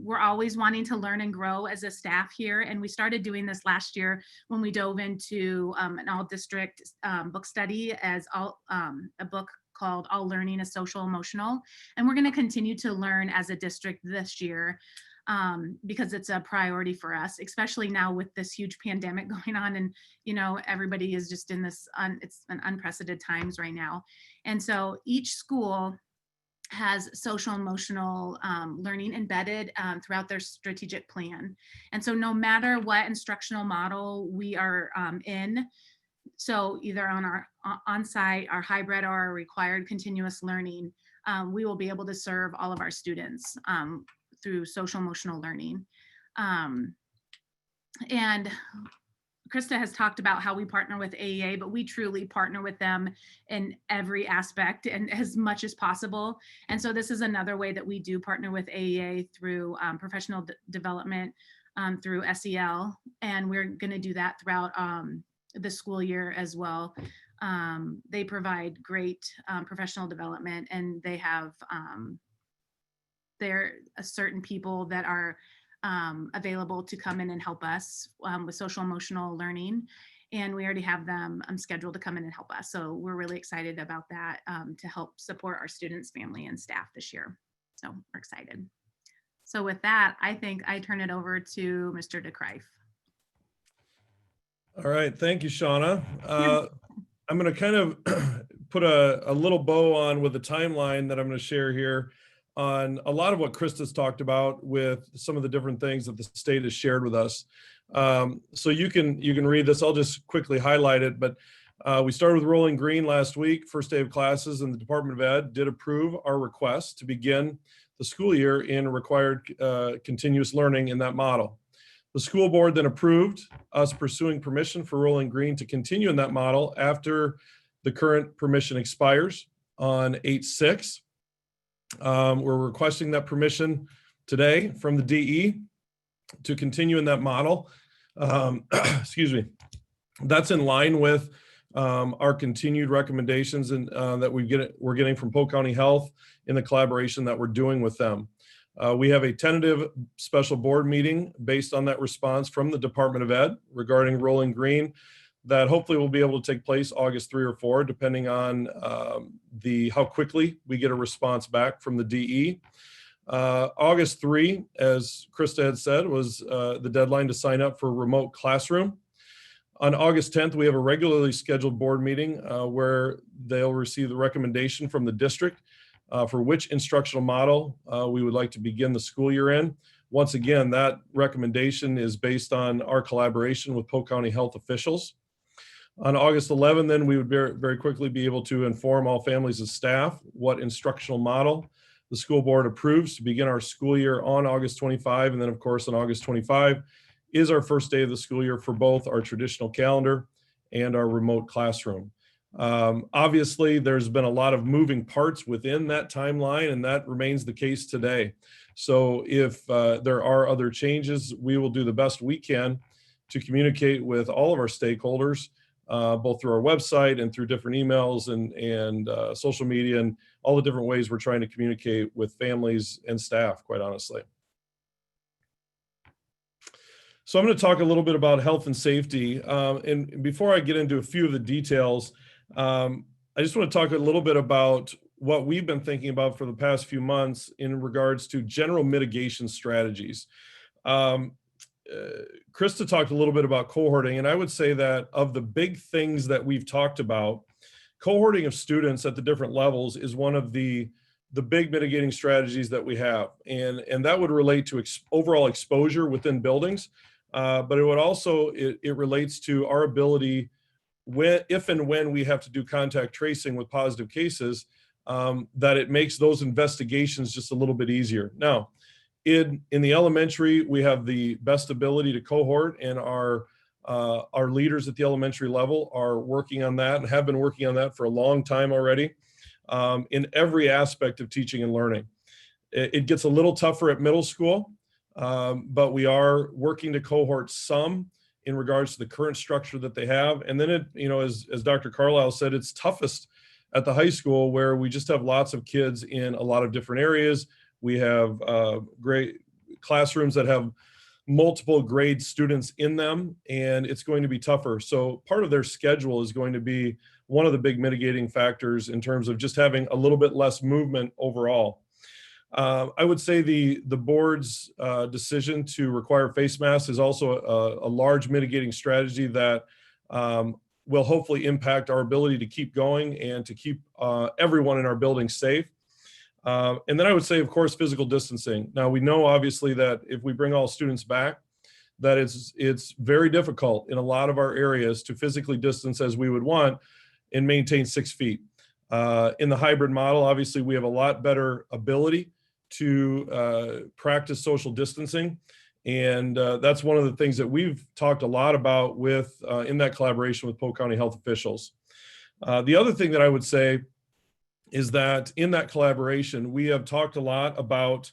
we're always wanting to learn and grow as a staff here. And we started doing this last year when we dove into an all district book study as a book called All Learning is Social Emotional. And we're going to continue to learn as a district this year because it's a priority for us, especially now with this huge pandemic going on. And, everybody is just in this, it's an unprecedented times right now. And so each school has social emotional learning embedded throughout their strategic plan. And so no matter what instructional model we are in, so either on our on-site, our hybrid, or our required continuous learning, we will be able to serve all of our students through social emotional learning. And Krista has talked about how we partner with AEA, but we truly partner with them in every aspect and as much as possible. And so this is another way that we do partner with AEA through professional development, through SEL, and we're going to do that throughout the school year as well. They provide great professional development, and they have there are certain people that are available to come in and help us with social emotional learning. And we already have them scheduled to come in and help us. So we're really excited about that to help support our students, family, and staff this year. So we're excited. So with that, I think I turn it over to Mr. DeCrief. All right, thank you, Shauna. I'm going to kind of put a little bow on with the timeline that I'm going to share here on a lot of what Krista's talked about with some of the different things that the state has shared with us. So you can read this. I'll just quickly highlight it, but we started with Rolling Green last week, first day of classes, and the Department of Ed did approve our request to begin the school year in required continuous learning in that model. The school board then approved us pursuing permission for Rolling Green to continue in that model after the current permission expires on 8/6. We're requesting that permission today from the DE to continue in that model. Excuse me. That's in line with our continued recommendations and that we're getting from Polk County Health in the collaboration that we're doing with them. We have a tentative special board meeting based on that response from the Department of Ed regarding Rolling Green that hopefully will be able to take place August 3 or 4, depending on how quickly we get a response back from the DE. August 3, as Krista had said, was the deadline to sign up for remote classroom. On August 10th, we have a regularly scheduled board meeting where they'll receive the recommendation from the district for which instructional model we would like to begin the school year in. Once again, that recommendation is based on our collaboration with Polk County Health officials. On August 11th, then we would very quickly be able to inform all families and staff what instructional model the school board approves to begin our school year on August 25. And then of course, on August 25 is our first day of the school year for both our traditional calendar and our remote classroom. Obviously, there's been a lot of moving parts within that timeline, and that remains the case today. So if there are other changes, we will do the best we can to communicate with all of our stakeholders, both through our website and through different emails and social media and all the different ways we're trying to communicate with families and staff, quite honestly. So I'm going to talk a little bit about health and safety. And before I get into a few of the details, I just want to talk a little bit about what we've been thinking about for the past few months in regards to general mitigation strategies. Krista talked a little bit about cohorting, and I would say that of the big things that we've talked about, cohorting of students at the different levels is one of the big mitigating strategies that we have. And that would relate to overall exposure within buildings, but it would also, it relates to our ability if and when we have to do contact tracing with positive cases, that it makes those investigations just a little bit easier. Now, in the elementary, we have the best ability to cohort, and our leaders at the elementary level are working on that and have been working on that for a long time already in every aspect of teaching and learning. It gets a little tougher at middle school, but we are working to cohort some in regards to the current structure that they have. And then as Dr. Carlisle said, it's toughest at the high school where we just have lots of kids in a lot of different areas. We have great classrooms that have multiple grade students in them, and it's going to be tougher. So part of their schedule is going to be one of the big mitigating factors in terms of just having a little bit less movement overall. I would say the board's decision to require face masks is also a large mitigating strategy that will hopefully impact our ability to keep going and to keep everyone in our building safe. And then I would say, of course, physical distancing. Now, we know obviously that if we bring all students back, that it's very difficult in a lot of our areas to physically distance as we would want and maintain 6 feet. In the hybrid model, obviously, we have a lot better ability to practice social distancing. And that's one of the things that we've talked a lot about with in that collaboration with Polk County health officials. The other thing that I would say is that in that collaboration, we have talked a lot about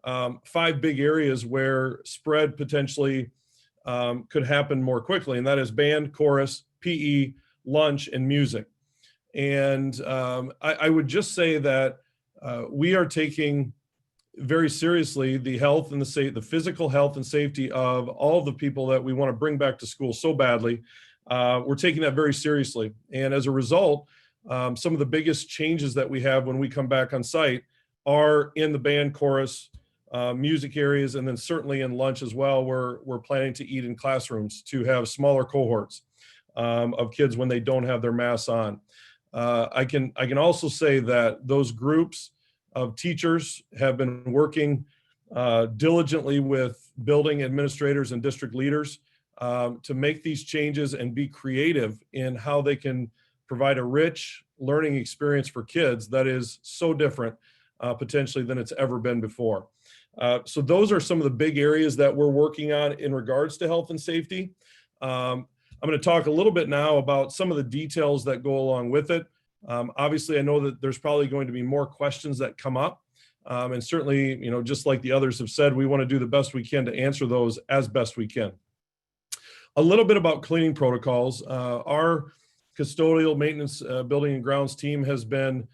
5 big areas where spread potentially could happen more quickly, and that is band, chorus, PE, lunch, and music. And I would just say that we are taking very seriously the health and the physical health and safety of all the people that we want to bring back to school so badly. We're taking that very seriously. And as a result, some of the biggest changes that we have when we come back on site are in the band, chorus, music areas, and then certainly in lunch as well. We're planning to eat in classrooms to have smaller cohorts of kids when they don't have their masks on. I can also say that those groups of teachers have been working diligently with building administrators and district leaders to make these changes and be creative in how they can provide a rich learning experience for kids that is so different potentially than it's ever been before. So those are some of the big areas that we're working on in regards to health and safety. I'm going to talk a little bit now about some of the details that go along with it. Obviously, I know that there's probably going to be more questions that come up. And certainly, just like the others have said, we want to do the best we can to answer those as best we can. A little bit about cleaning protocols. Our custodial maintenance building and grounds team has been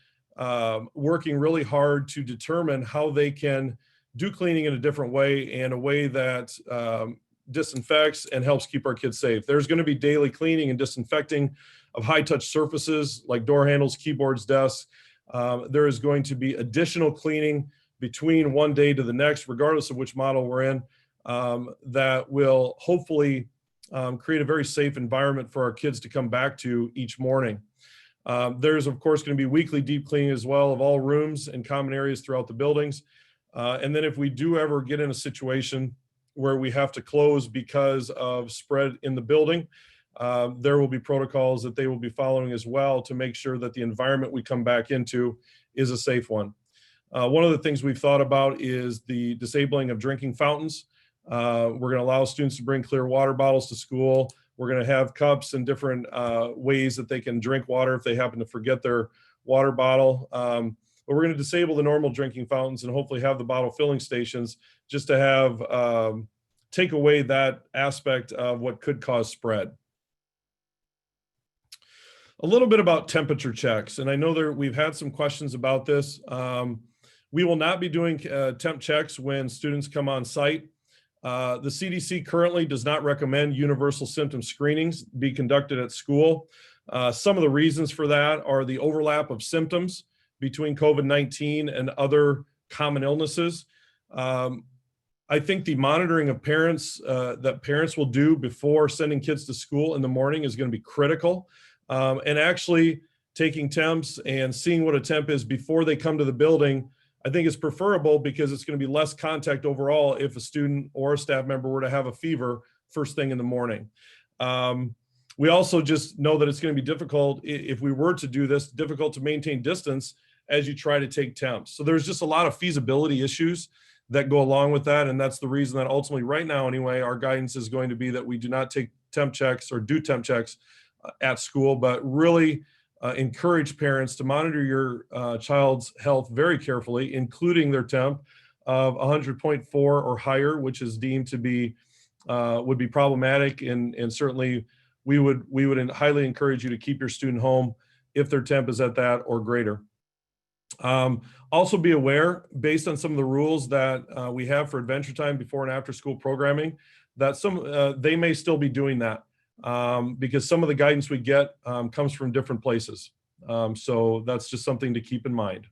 working really hard to determine how they can do cleaning in a different way and a way that disinfects and helps keep our kids safe. There's going to be daily cleaning and disinfecting of high-touch surfaces like door handles, keyboards, desks. There is going to be additional cleaning between one day to the next, regardless of which model we're in, that will hopefully create a very safe environment for our kids to come back to each morning. There's, of course, going to be weekly deep cleaning as well of all rooms and common areas throughout the buildings. And then if we do ever get in a situation where we have to close because of spread in the building, there will be protocols that they will be following as well to make sure that the environment we come back into is a safe one. One of the things we've thought about is the disabling of drinking fountains. We're going to allow students to bring clear water bottles to school. We're going to have cups and different ways that they can drink water if they happen to forget their water bottle. But we're going to disable the normal drinking fountains and hopefully have the bottle filling stations just to have take away that aspect of what could cause spread. A little bit about temperature checks, and I know we've had some questions about this. We will not be doing temp checks when students come on site. The CDC currently does not recommend universal symptom screenings be conducted at school. Some of the reasons for that are the overlap of symptoms between COVID-19 and other common illnesses. I think the monitoring of parents that parents will do before sending kids to school in the morning is going to be critical. And actually taking temps and seeing what a temp is before they come to the building, I think is preferable because it's going to be less contact overall if a student or a staff member were to have a fever first thing in the morning. We also just know that it's going to be difficult if we were to do this, difficult to maintain distance as you try to take temps. So there's just a lot of feasibility issues that go along with that. And that's the reason that ultimately right now anyway, our guidance is going to be that we do not take temp checks or do temp checks at school, but really encourage parents to monitor your child's health very carefully, including their temp of 100.4 or higher, which is deemed to be would be problematic. And certainly we would highly encourage you to keep your student home if their temp is at that or greater. Also be aware, based on some of the rules that we have for Adventure Time before and after school programming, that they may still be doing that because some of the guidance we get comes from different places. So that's just something to keep in mind.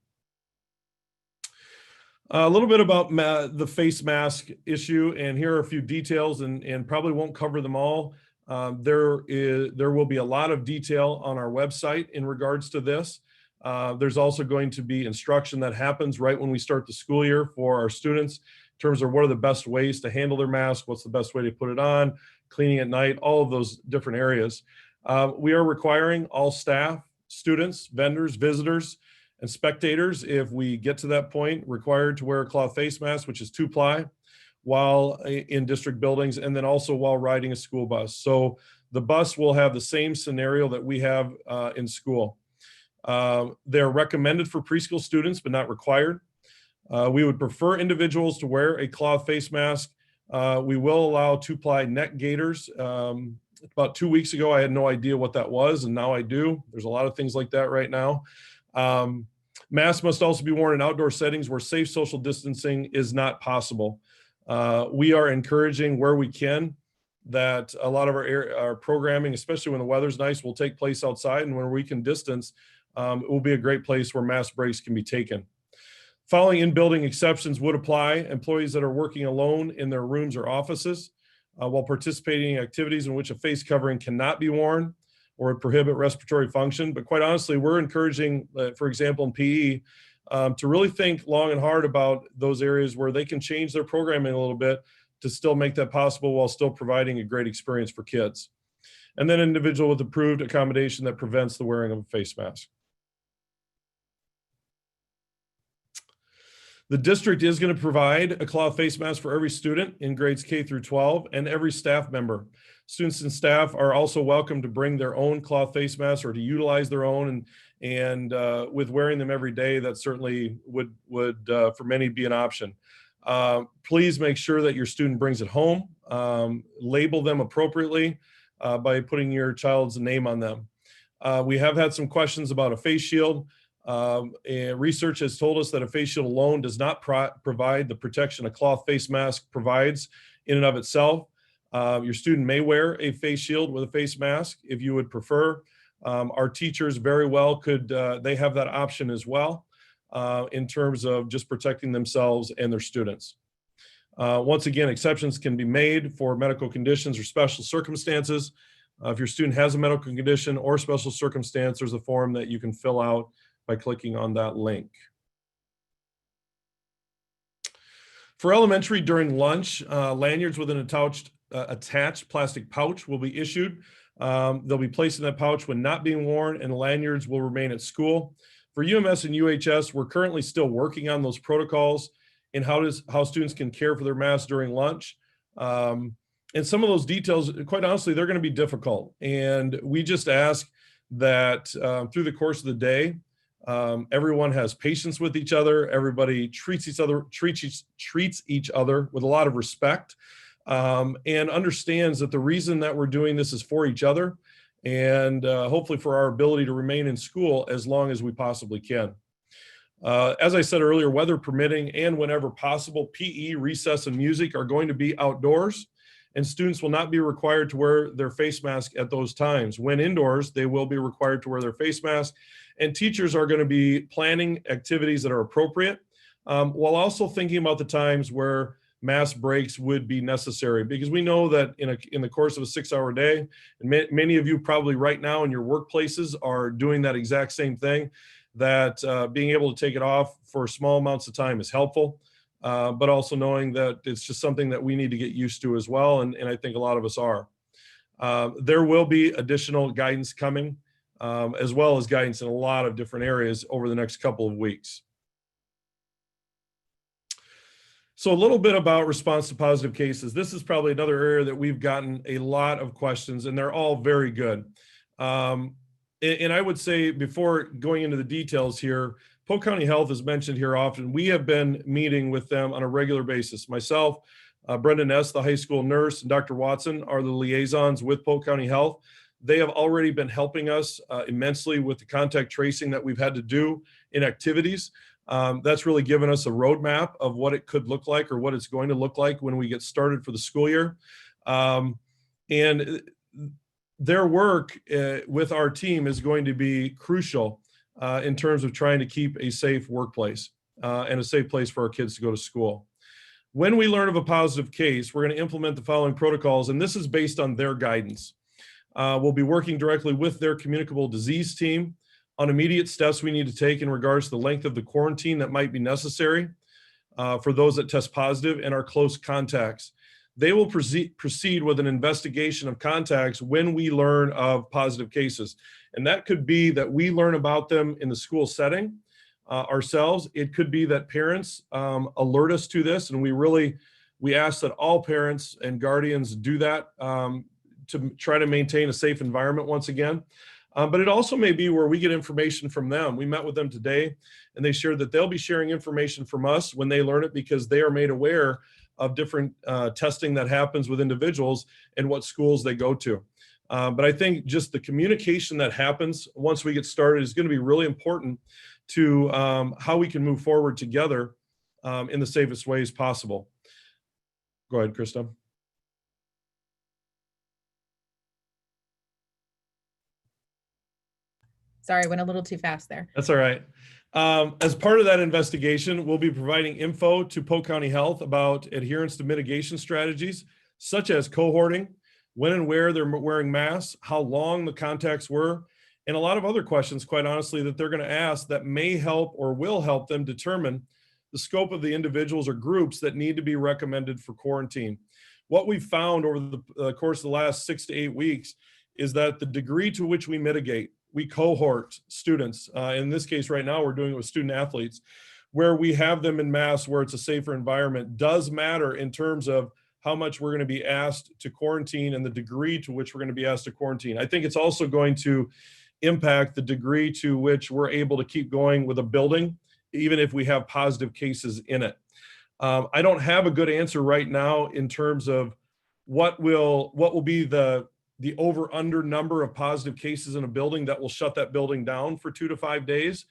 A little bit about the face mask issue, and here are a few details, and probably won't cover them all. There will be a lot of detail on our website in regards to this. There's also going to be instruction that happens right when we start the school year for our students in terms of what are the best ways to handle their mask, what's the best way to put it on, cleaning at night, all of those different areas. We are requiring all staff, students, vendors, visitors, And spectators, if we get to that point, required to wear a cloth face mask, which is 2-ply, while in district buildings, and then also while riding a school bus. So the bus will have the same scenario that we have in school. They're recommended for preschool students, but not required. We would prefer individuals to wear a cloth face mask. We will allow 2-ply neck gaiters. About 2 weeks ago, I had no idea what that was, and now I do. There's a lot of things like that right now. Masks must also be worn in outdoor settings where safe social distancing is not possible. We are encouraging where we can that a lot of our programming, especially when the weather's nice, will take place outside, and when we can distance, it will be a great place where mask breaks can be taken. Following in-building exceptions would apply. Employees that are working alone in their rooms or offices while participating in activities in which a face covering cannot be worn or would prohibit respiratory function. But quite honestly, we're encouraging, for example, in PE, to really think long and hard about those areas where they can change their programming a little bit to still make that possible while still providing a great experience for kids. And then individual with approved accommodation that prevents the wearing of a face mask. The district is going to provide a cloth face mask for every student in grades K through 12 and every staff member. Students and staff are also welcome to bring their own cloth face masks or to utilize their own, and with wearing them every day, that certainly would for many be an option. Please make sure that your student brings it home. Label them appropriately by putting your child's name on them. We have had some questions about a face shield. And research has told us that a face shield alone does not provide the protection a cloth face mask provides in and of itself. Your student may wear a face shield with a face mask if you would prefer. Our teachers very well could, they have that option as well in terms of just protecting themselves and their students. Once again, exceptions can be made for medical conditions or special circumstances. If your student has a medical condition or special circumstance, there's a form that you can fill out by clicking on that link. For elementary, during lunch, lanyards with an attached plastic pouch will be issued. They'll be placed in that pouch when not being worn, and lanyards will remain at school. For UMS and UHS, we're currently still working on those protocols and how students can care for their masks during lunch. And some of those details, quite honestly, they're going to be difficult. And we just ask that through the course of the day, everyone has patience with each other. Everybody treats each other with a lot of respect, and understands that the reason that we're doing this is for each other, and hopefully for our ability to remain in school as long as we possibly can. As I said earlier, weather permitting and whenever possible, PE, recess, and music are going to be outdoors, and students will not be required to wear their face mask at those times. When indoors, they will be required to wear their face mask, and teachers are going to be planning activities that are appropriate, while also thinking about the times where mask breaks would be necessary, because we know that in the course of a 6-hour day, and many of you probably right now in your workplaces are doing that exact same thing, that being able to take it off for small amounts of time is helpful, but also knowing that it's just something that we need to get used to as well, and I think a lot of us are. There will be additional guidance coming, as well as guidance in a lot of different areas over the next couple of weeks. So a little bit about response to positive cases. This is probably another area that we've gotten a lot of questions, and they're all very good. And I would say, before going into the details here, Polk County Health is mentioned here often. We have been meeting with them on a regular basis. Myself, Brenda Ness, the high school nurse, and Dr. Watson are the liaisons with Polk County Health. They have already been helping us immensely with the contact tracing that we've had to do in activities. That's really given us a roadmap of what it could look like, or what it's going to look like when we get started for the school year. And their work with our team is going to be crucial in terms of trying to keep a safe workplace and a safe place for our kids to go to school. When we learn of a positive case, we're going to implement the following protocols, and this is based on their guidance. We'll be working directly with their communicable disease team on immediate steps we need to take in regards to the length of the quarantine that might be necessary for those that test positive and our close contacts. They will proceed with an investigation of contacts when we learn of positive cases. And that could be that we learn about them in the school setting, ourselves. It could be that parents alert us to this, and we ask that all parents and guardians do that to try to maintain a safe environment once again. But it also may be where we get information from them. We met with them today, and they shared that they'll be sharing information from us when they learn it, because they are made aware of different testing that happens with individuals and what schools they go to. But I think just the communication that happens once we get started is going to be really important to how we can move forward together in the safest ways possible. Go ahead, Krista. Sorry, went a little too fast there. That's all right. As part of that investigation, we'll be providing info to Polk County Health about adherence to mitigation strategies, such as cohorting, when and where they're wearing masks, how long the contacts were, and a lot of other questions, quite honestly, that they're going to ask that may help or will help them determine the scope of the individuals or groups that need to be recommended for quarantine. What we've found over the course of the last 6 to 8 weeks is that the degree to which we mitigate, we cohort students. In this case right now, we're doing it with student athletes, where we have them in masks, where it's a safer environment, does matter in terms of how much we're going to be asked to quarantine and the degree to which we're going to be asked to quarantine. I think it's also going to impact the degree to which we're able to keep going with a building, even if we have positive cases in it. I don't have a good answer right now in terms of what will be the over under number of positive cases in a building that will shut that building down for 2 to 5 days,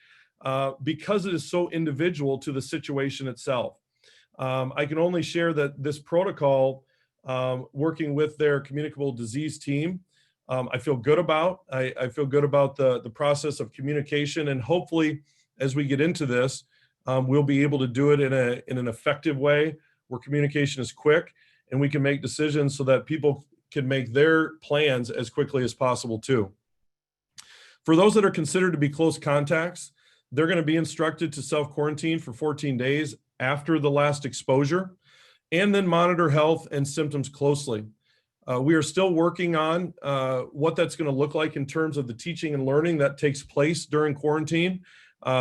because it is so individual to the situation itself. I can only share that this protocol, working with their communicable disease team, I feel good about. I feel good about the process of communication, and hopefully as we get into this, we'll be able to do it in an effective way where communication is quick and we can make decisions so that people can make their plans as quickly as possible too. For those that are considered to be close contacts, they're going to be instructed to self-quarantine for 14 days after the last exposure, and then monitor health and symptoms closely. We are still working on what that's going to look like in terms of the teaching and learning that takes place during quarantine.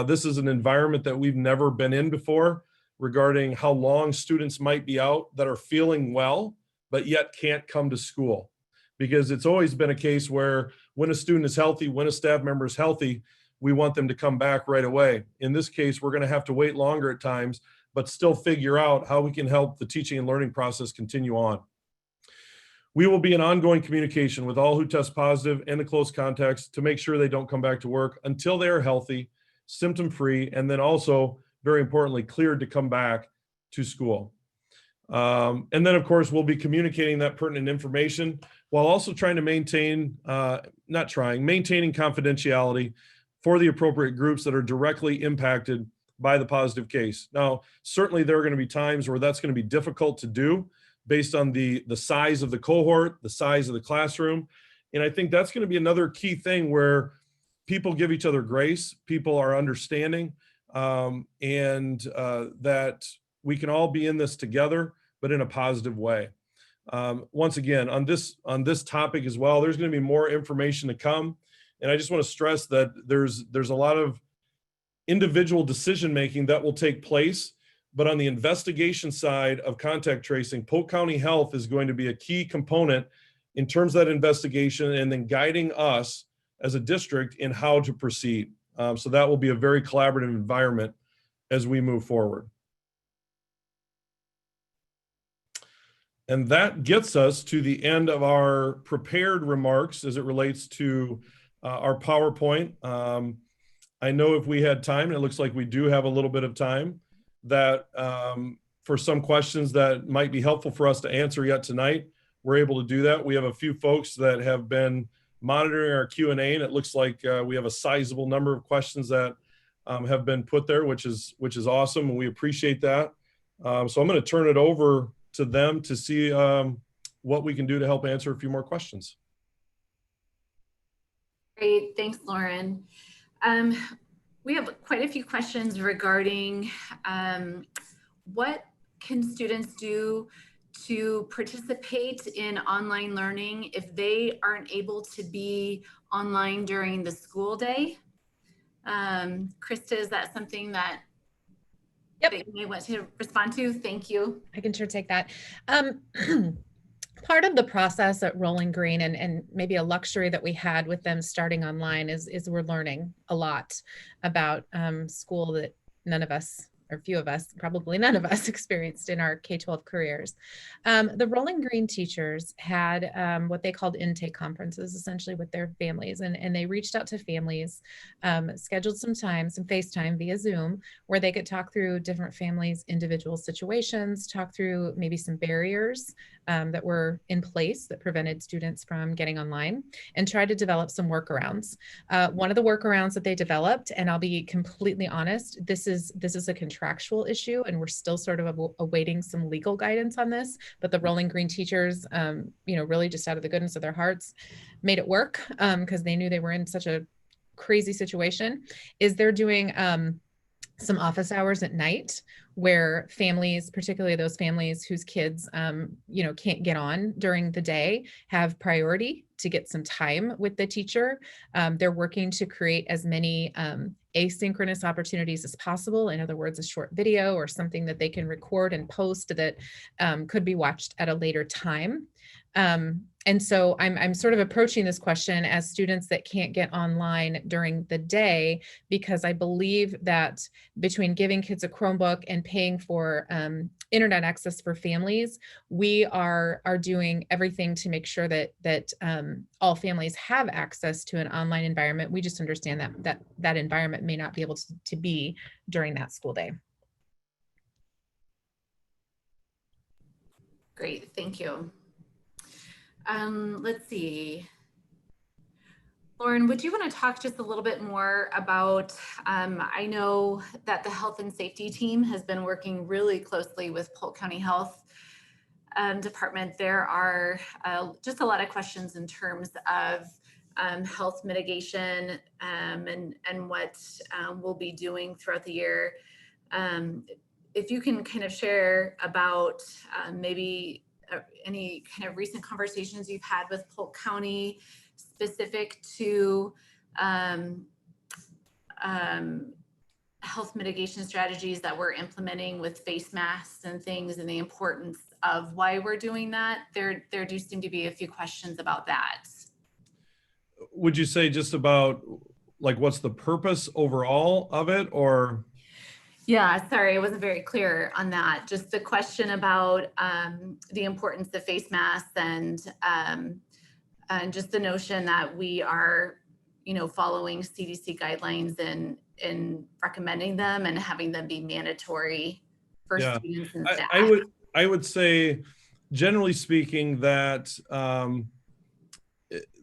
This is an environment that we've never been in before, regarding how long students might be out that are feeling well, but yet can't come to school. Because it's always been a case where when a student is healthy, when a staff member is healthy, we want them to come back right away. In this case, we're going to have to wait longer at times, but still figure out how we can help the teaching and learning process continue on. We will be in ongoing communication with all who test positive and the close contacts to make sure they don't come back to work until they are healthy, symptom-free, and then also, very importantly, cleared to come back to school. And then, of course, we'll be communicating that pertinent information while also trying to maintaining confidentiality for the appropriate groups that are directly impacted by the positive case. Now, certainly there are going to be times where that's going to be difficult to do based on the size of the cohort, the size of the classroom. And I think that's going to be another key thing where people give each other grace, people are understanding, and that we can all be in this together, but in a positive way. Once again, on this topic as well, there's going to be more information to come. And I just want to stress that there's a lot of individual decision-making that will take place, but on the investigation side of contact tracing, Polk County Health is going to be a key component in terms of that investigation and then guiding us as a district in how to proceed. So that will be a very collaborative environment as we move forward. And that gets us to the end of our prepared remarks as it relates to our PowerPoint. I know if we had time, and it looks like we do have a little bit of time, that for some questions that might be helpful for us to answer yet tonight, we're able to do that. We have a few folks that have been monitoring our Q&A, and it looks like we have a sizable number of questions that have been put there, which is awesome, and we appreciate that. So I'm going to turn it over to them to see what we can do to help answer a few more questions. Great, thanks, Lauren. We have quite a few questions regarding what can students do to participate in online learning if they aren't able to be online during the school day. Krista, is that something that, Yep. that you may want to respond to? Thank you. I can sure take that. Part of the process at Rolling Green, and maybe a luxury that we had with them starting online, is we're learning a lot about school that none of us, or few of us, probably none of us, experienced in our K-12 careers. The Rolling Green teachers had what they called intake conferences, essentially with their families, and they reached out to families, scheduled some time, some FaceTime via Zoom, where they could talk through different families' individual situations, talk through maybe some barriers that were in place that prevented students from getting online, and try to develop some workarounds. One of the workarounds that they developed, and I'll be completely honest, this is a contractual issue, and we're still sort of awaiting some legal guidance on this, but the Rolling Green teachers, really just out of the goodness of their hearts, made it work because they knew they were in such a crazy situation, is they're doing some office hours at night where families, particularly those families whose kids, can't get on during the day, have priority to get some time with the teacher. They're working to create as many asynchronous opportunities as possible. In other words, a short video or something that they can record and post that could be watched at a later time. And so I'm sort of approaching this question as students that can't get online during the day, because I believe that between giving kids a Chromebook and paying for internet access for families, we are doing everything to make sure that all families have access to an online environment. We just understand that environment may not be able to be during that school day. Great, thank you. Let's see. Lauren, would you want to talk just a little bit more about, I know that the health and safety team has been working really closely with Polk County Health Department. There are just a lot of questions in terms of health mitigation and what we'll be doing throughout the year. If you can kind of share about maybe any kind of recent conversations you've had with Polk County specific to health mitigation strategies that we're implementing with face masks and things, and the importance of why we're doing that. There do seem to be a few questions about that. Would you say just about like what's the purpose overall of it, or? Yeah, sorry, I wasn't very clear on that. Just the question about the importance of face masks and just the notion that we are, following CDC guidelines and recommending them and having them be mandatory for students and staff. I would say, generally speaking, that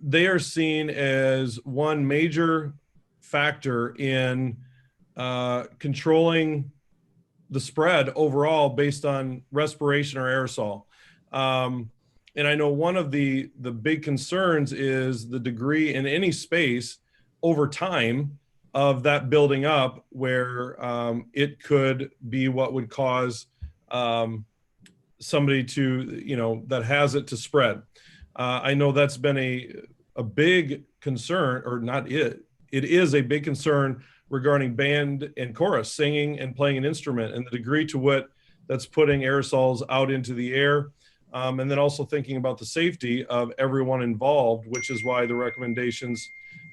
they are seen as one major factor in controlling the spread overall based on respiration or aerosol. And I know one of the big concerns is the degree in any space over time of that building up where it could be what would cause somebody to, that has it to spread. I know that's been a big concern, or not it is a big concern regarding band and chorus, singing and playing an instrument, and the degree to what that's putting aerosols out into the air. And then also thinking about the safety of everyone involved, which is why the recommendations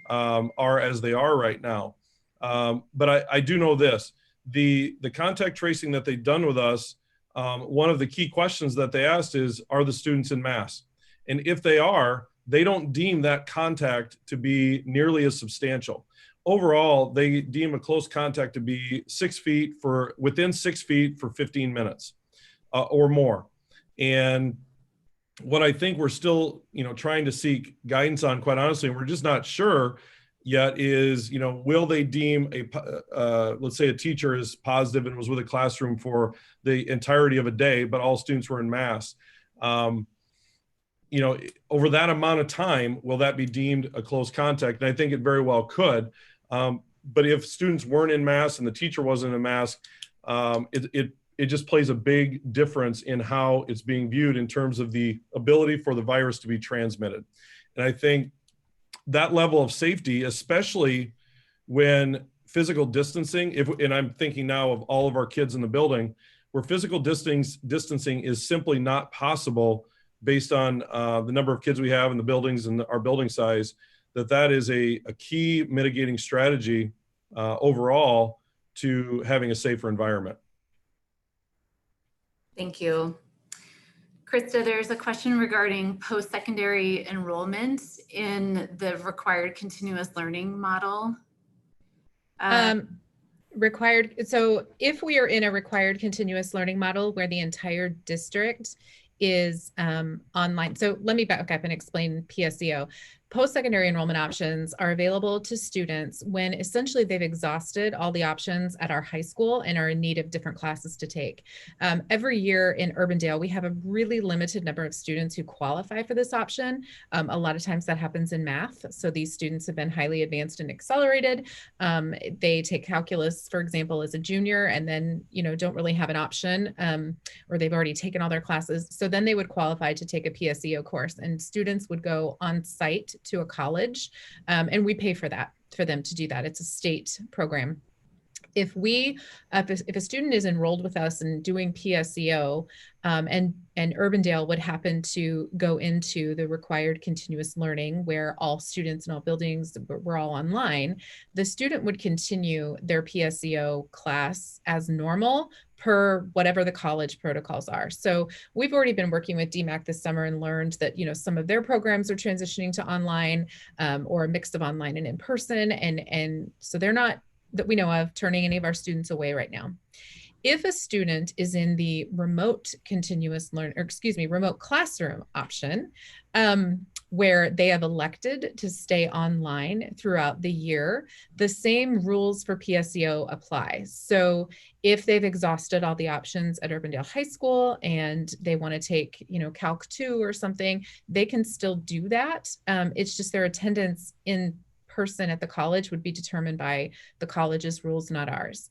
are as they are right now. But I do know this, the contact tracing that they've done with us, one of the key questions that they asked is, are the students in mass? And if they are, they don't deem that contact to be nearly as substantial. Overall, they deem a close contact to be within 6 feet for 15 minutes or more. And what I think we're still, trying to seek guidance on, quite honestly, and we're just not sure yet, is, will they deem let's say a teacher is positive and was with a classroom for the entirety of a day, but all students were in mass. Over that amount of time, will that be deemed a close contact? And I think it very well could. But if students weren't in mass and the teacher wasn't in mask, it just plays a big difference in how it's being viewed in terms of the ability for the virus to be transmitted. And I think that level of safety, especially when physical distancing, and I'm thinking now of all of our kids in the building, where physical distancing is simply not possible based on the number of kids we have in the buildings and our building size, that is a key mitigating strategy overall to having a safer environment. Thank you. Krista, there's a question regarding post-secondary enrollment in the required continuous learning model. So if we are in a required continuous learning model where the entire district is online. So let me back up and explain PSEO. Post-secondary enrollment options are available to students when essentially they've exhausted all the options at our high school and are in need of different classes to take. Every year in Urbandale, we have a really limited number of students who qualify for this option. A lot of times that happens in math. So these students have been highly advanced and accelerated. They take calculus, for example, as a junior, and then, don't really have an option, or they've already taken all their classes. So then they would qualify to take a PSEO course, and students would go on site to a college, and we pay for them to do that. It's a state program. If a student is enrolled with us and doing PSEO, and Urbandale would happen to go into the required continuous learning where all students in all buildings were all online, the student would continue their PSEO class as normal per whatever the college protocols are. So we've already been working with DMAC this summer and learned that, some of their programs are transitioning to online, or a mix of online and in person. And so they're not, that we know of, turning any of our students away right now. If a student is in the remote remote classroom option, where they have elected to stay online throughout the year, the same rules for PSEO apply. So if they've exhausted all the options at Urbandale High School and they want to take, Calc 2 or something, they can still do that. It's just their attendance in person at the college would be determined by the college's rules, not ours.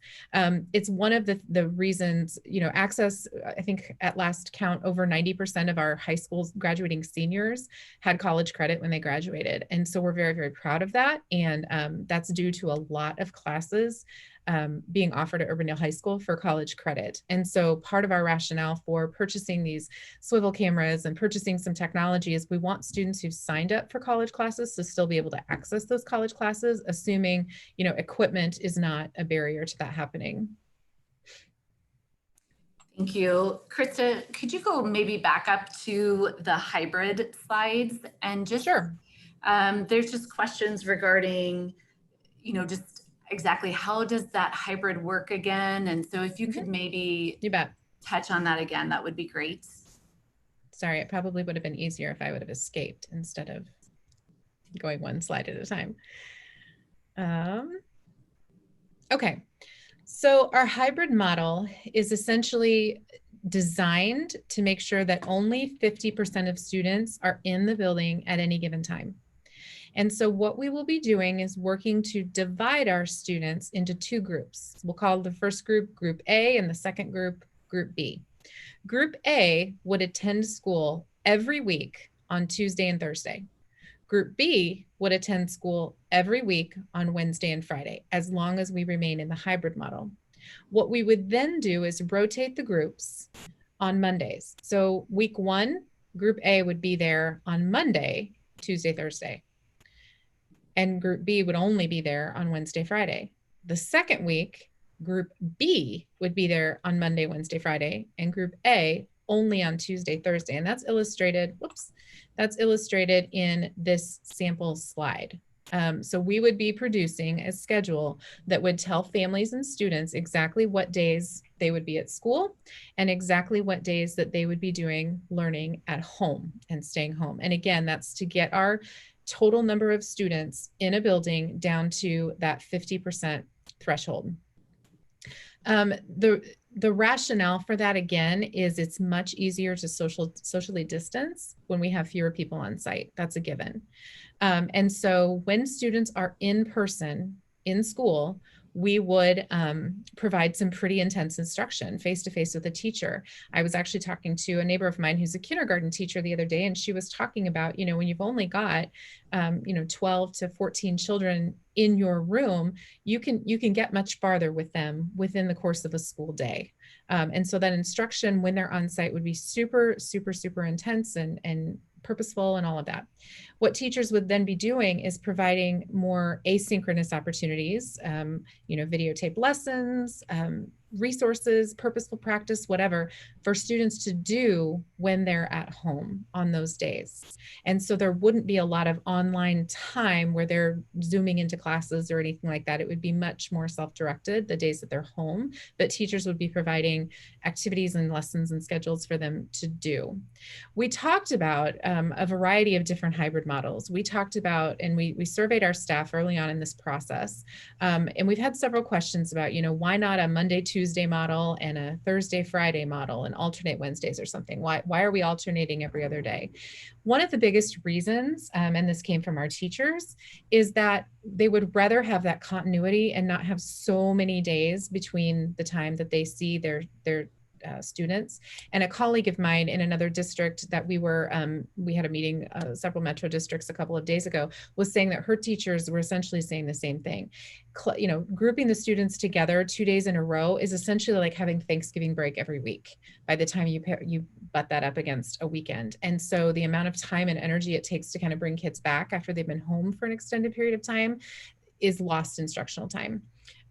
It's one of the reasons, access, I think at last count, over 90% of our high school graduating seniors had college credit when they graduated. And so we're very, very proud of that. And that's due to a lot of classes being offered at Urbandale High School for college credit. And so part of our rationale for purchasing these swivel cameras and purchasing some technology is we want students who've signed up for college classes to still be able to access those college classes, assuming, equipment is not a barrier to that happening. Thank you. Krista, could you go maybe back up to the hybrid slides and just, Sure. There's just questions regarding, just exactly how does that hybrid work again? And so if you could maybe touch on that again, that would be great. Sorry, it probably would have been easier if I would have escaped instead of going one slide at a time. Okay, so our hybrid model is essentially designed to make sure that only 50% of students are in the building at any given time. And so what we will be doing is working to divide our students into two groups. We'll call the first group Group A and the second group Group B. Group A would attend school every week on Tuesday and Thursday. Group B would attend school every week on Wednesday and Friday, as long as we remain in the hybrid model. What we would then do is rotate the groups on Mondays. So week 1, Group A would be there on Monday, Tuesday, Thursday. And Group B would only be there on Wednesday, Friday. The second week, Group B would be there on Monday, Wednesday, Friday, and Group A only on Tuesday, Thursday. And that's illustrated, that's illustrated in this sample slide. So we would be producing a schedule that would tell families and students exactly what days they would be at school and exactly what days that they would be doing learning at home and staying home. And again, that's to get our total number of students in a building down to that 50% threshold. The rationale for that, again, is it's much easier to socially distance when we have fewer people on site. That's a given. And so when students are in person in school, we would provide some pretty intense instruction face-to-face with a teacher. I was actually talking to a neighbor of mine who's a kindergarten teacher the other day, and she was talking about, when you've only got, 12 to 14 children in your room, you can get much farther with them within the course of a school day. And so that instruction when they're on site would be super, super, super intense and purposeful and all of that. What teachers would then be doing is providing more asynchronous opportunities, videotape lessons, resources, purposeful practice, whatever, for students to do when they're at home on those days. And so there wouldn't be a lot of online time where they're zooming into classes or anything like that. It would be much more self-directed the days that they're home, but teachers would be providing activities and lessons and schedules for them to do. We talked about a variety of different hybrid models. We talked about, and we surveyed our staff early on in this process. And we've had several questions about, why not a Monday, Tuesday model and a Thursday, Friday model and alternate Wednesdays or something? Why are we alternating every other day? One of the biggest reasons, and this came from our teachers, is that they would rather have that continuity and not have so many days between the time that they see their students. And a colleague of mine in another district that we had a meeting, several metro districts a couple of days ago, was saying that her teachers were essentially saying the same thing. Grouping the students together 2 days in a row is essentially like having Thanksgiving break every week by the time you butt that up against a weekend. And so the amount of time and energy it takes to kind of bring kids back after they've been home for an extended period of time is lost instructional time.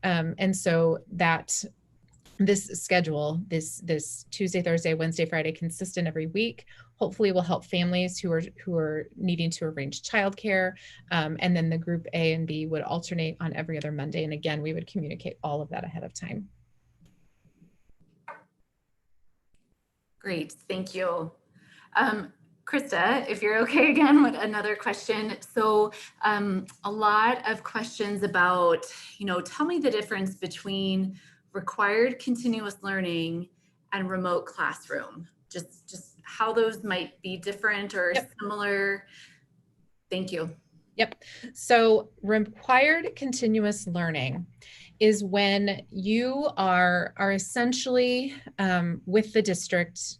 And so that this schedule, this Tuesday, Thursday, Wednesday, Friday, consistent every week, hopefully will help families who are needing to arrange childcare. And then the group A and B would alternate on every other Monday. And again, we would communicate all of that ahead of time. Great, thank you. Krista, if you're okay again with another question. So a lot of questions about, tell me the difference between required continuous learning and remote classroom, just how those might be different or similar. Thank you. Yep. So required continuous learning is when you are essentially with the district,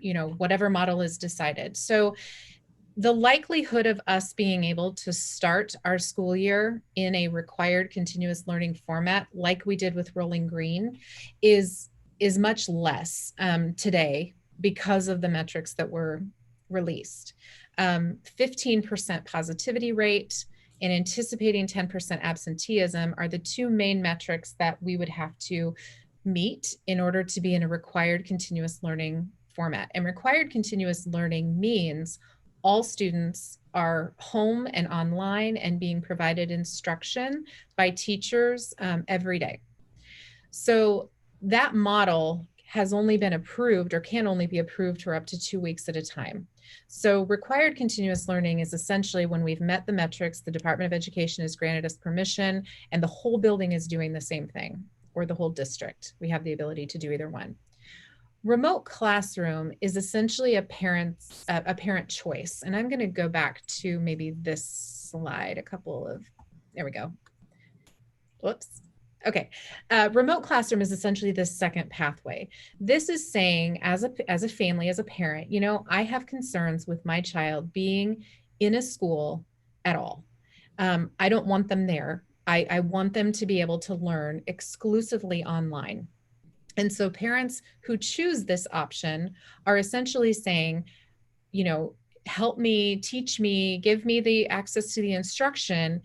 whatever model is decided. So the likelihood of us being able to start our school year in a required continuous learning format, like we did with Rolling Green, is much less today because of the metrics that were released. 15% positivity rate and anticipating 10% absenteeism are the two main metrics that we would have to meet in order to be in a required continuous learning format. And required continuous learning means all students are home and online and being provided instruction by teachers every day. So that model has only been approved or can only be approved for up to 2 weeks at a time. So required continuous learning is essentially when we've met the metrics, the Department of Education has granted us permission, and the whole building is doing the same thing, or the whole district. We have the ability to do either one. Remote classroom is essentially a parent choice. And I'm going to go back to maybe this slide, there we go. Whoops. Okay. Remote classroom is essentially the second pathway. This is saying as a family, as a parent, I have concerns with my child being in a school at all. I don't want them there. I want them to be able to learn exclusively online. And so parents who choose this option are essentially saying, help me, teach me, give me the access to the instruction.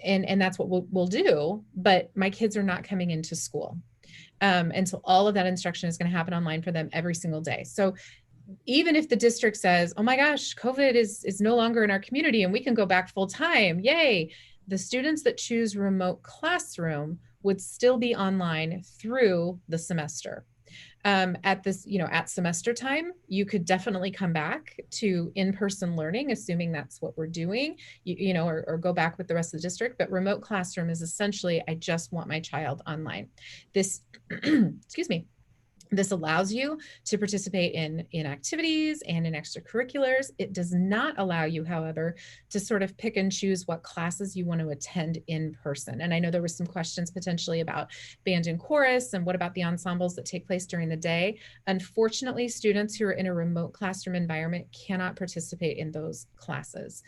And that's what we'll do. But my kids are not coming into school. And so all of that instruction is going to happen online for them every single day. So even if the district says, oh my gosh, COVID is no longer in our community and we can go back full time, yay, the students that choose remote classroom would still be online through the semester. At semester time, you could definitely come back to in-person learning, assuming that's what we're doing, or go back with the rest of the district. But remote classroom is essentially, I just want my child online. This, excuse me, This allows you to participate in activities and in extracurriculars. It does not allow you, however, to sort of pick and choose what classes you want to attend in person. And I know there were some questions potentially about band and chorus and what about the ensembles that take place during the day. Unfortunately, students who are in a remote classroom environment cannot participate in those classes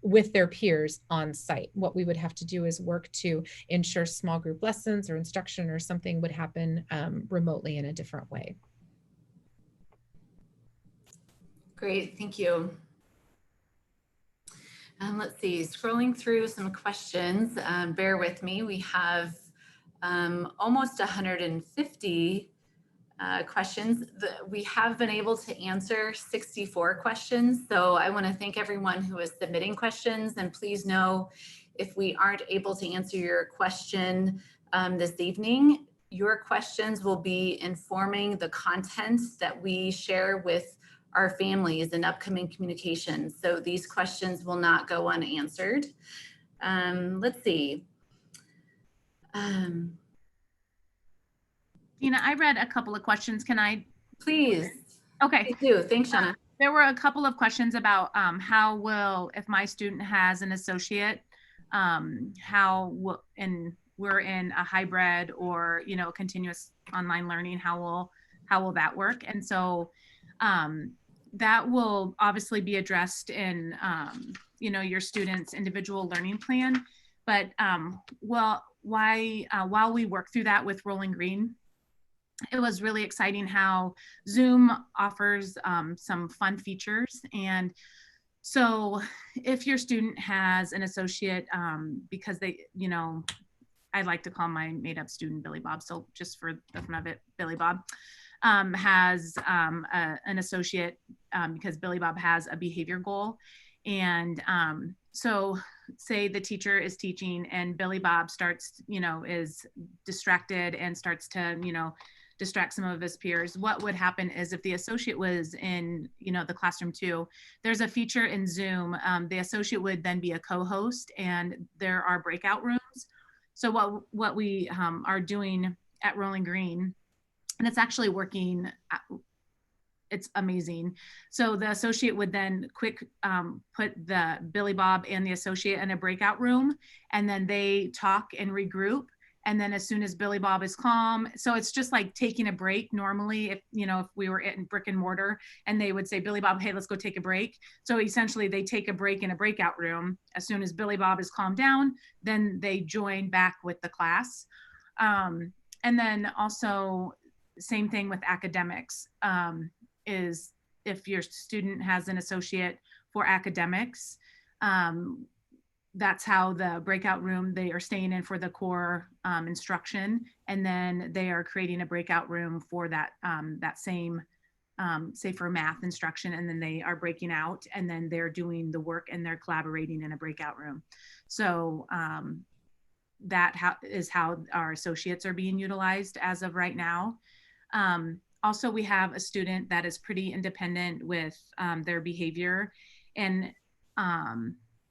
with their peers on site. What we would have to do is work to ensure small group lessons or instruction or something would happen remotely in a different way. Great, thank you. Let's see, scrolling through some questions, bear with me. We have almost 150 questions. We have been able to answer 64 questions. So I want to thank everyone who is submitting questions, and please know if we aren't able to answer your question this evening, your questions will be informing the content that we share with our families in upcoming communications. So these questions will not go unanswered. Let's see. Gina, I read a couple of questions. Can I? Please. Okay. Please do. Thanks, Shauna. There were a couple of questions about how will, if my student has an associate, how will, and we're in a hybrid or, you know, continuous online learning, how will that work? And so that will obviously be addressed in, you know, your student's individual learning plan. But while we work through that with Rolling Green, it was really exciting how Zoom offers some fun features. And so if your student has an associate, because they, you know, I like to call my made up student Billy Bob, so just for the fun of it, Billy Bob has an associate because Billy Bob has a behavior goal. And so say the teacher is teaching and Billy Bob starts, you know, is distracted and starts to, you know, distract some of his peers. What would happen is if the associate was in, you know, the classroom too, there's a feature in Zoom. The associate would then be a co-host and there are breakout rooms. So what we are doing at Rolling Green, and it's actually working, it's amazing. So the associate would then put the Billy Bob and the associate in a breakout room, and then they talk and regroup. And then as soon as Billy Bob is calm, so it's just like taking a break normally, if, you know, if we were in brick and mortar and they would say, Billy Bob, hey, let's go take a break. So essentially they take a break in a breakout room. As soon as Billy Bob is calmed down, then they join back with the class. And then also same thing with academics, is if your student has an associate for academics, that's how the breakout room, they are staying in for the core instruction, and then they are creating a breakout room for that that same, say for math instruction, and then they are breaking out and then they're doing the work and they're collaborating in a breakout room. So that is how our associates are being utilized as of right now. Also, we have a student that is pretty independent with their behavior, and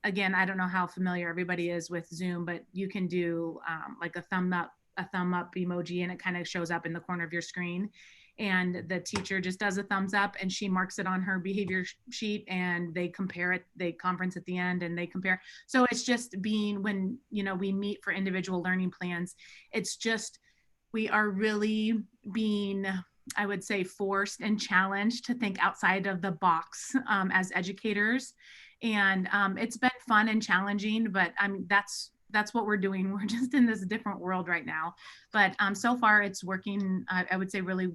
again, I don't know how familiar everybody is with Zoom, but you can do like a thumb up emoji, and it kind of shows up in the corner of your screen. And the teacher just does a thumbs up and she marks it on her behavior sheet, and they compare it, they conference at the end and they compare. So it's just being, when, you know, we meet for individual learning plans, it's just, we are really being, I would say, forced and challenged to think outside of the box as educators. And it's been fun and challenging, but I mean, that's what we're doing. We're just in this different world right now. But so far it's working, I would say, really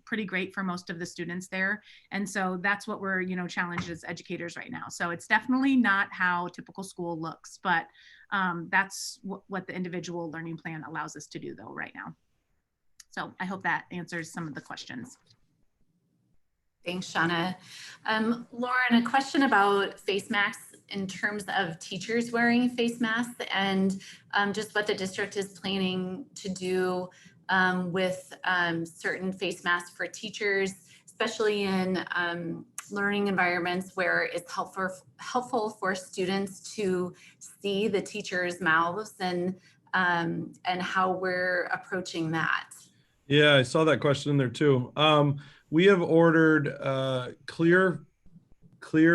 pretty great for most of the students there. And so that's what we're, you know, challenged as educators right now. So it's definitely not how typical school looks, but that's what the individual learning plan allows us to do though right now. So I hope that answers some of the questions. Thanks, Shauna. Lauren, a question about face masks in terms of teachers wearing face masks, and just what the district is planning to do with certain face masks for teachers, especially in learning environments where it's helpful for students to see the teachers' mouths, and how we're approaching that. Yeah, I saw that question in there too. We have ordered clear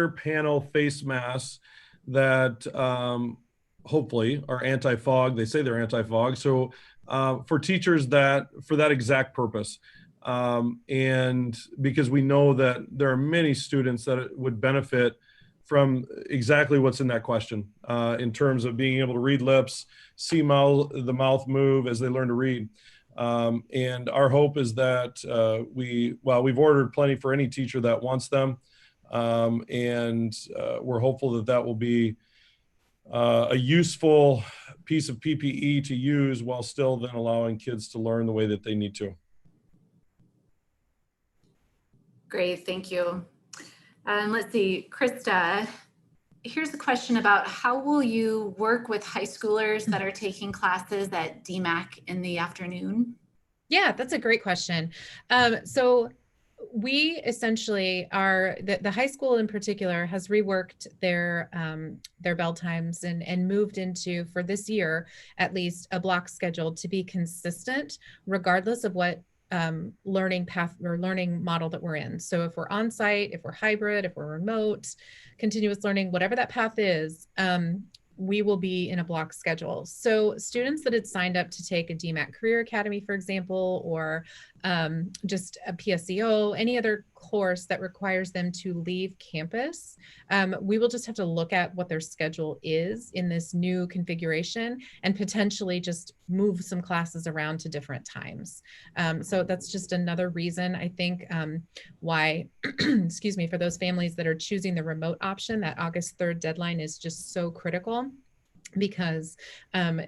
panel face masks that hopefully are anti-fog. They say they're anti-fog. So for teachers for that exact purpose. And because we know that there are many students that would benefit from exactly what's in that question in terms of being able to read lips, see the mouth move as they learn to read. And our hope is that we've ordered plenty for any teacher that wants them. And we're hopeful that that will be a useful piece of PPE to use while still then allowing kids to learn the way that they need to. Great, thank you. Let's see, Krista, here's a question about how will you work with high schoolers that are taking classes at DMAC in the afternoon? Yeah, that's a great question. So we essentially are, the high school in particular has reworked their bell times and moved into, for this year, at least, a block schedule to be consistent regardless of what learning path or learning model that we're in. So if we're on site, if we're hybrid, if we're remote, continuous learning, whatever that path is, we will be in a block schedule. So students that had signed up to take a DMAC Career Academy, for example, or just a PSEO, any other course that requires them to leave campus, we will just have to look at what their schedule is in this new configuration and potentially just move some classes around to different times. So that's just another reason, I think, why, excuse me, for those families that are choosing the remote option, that August 3rd deadline is just so critical, because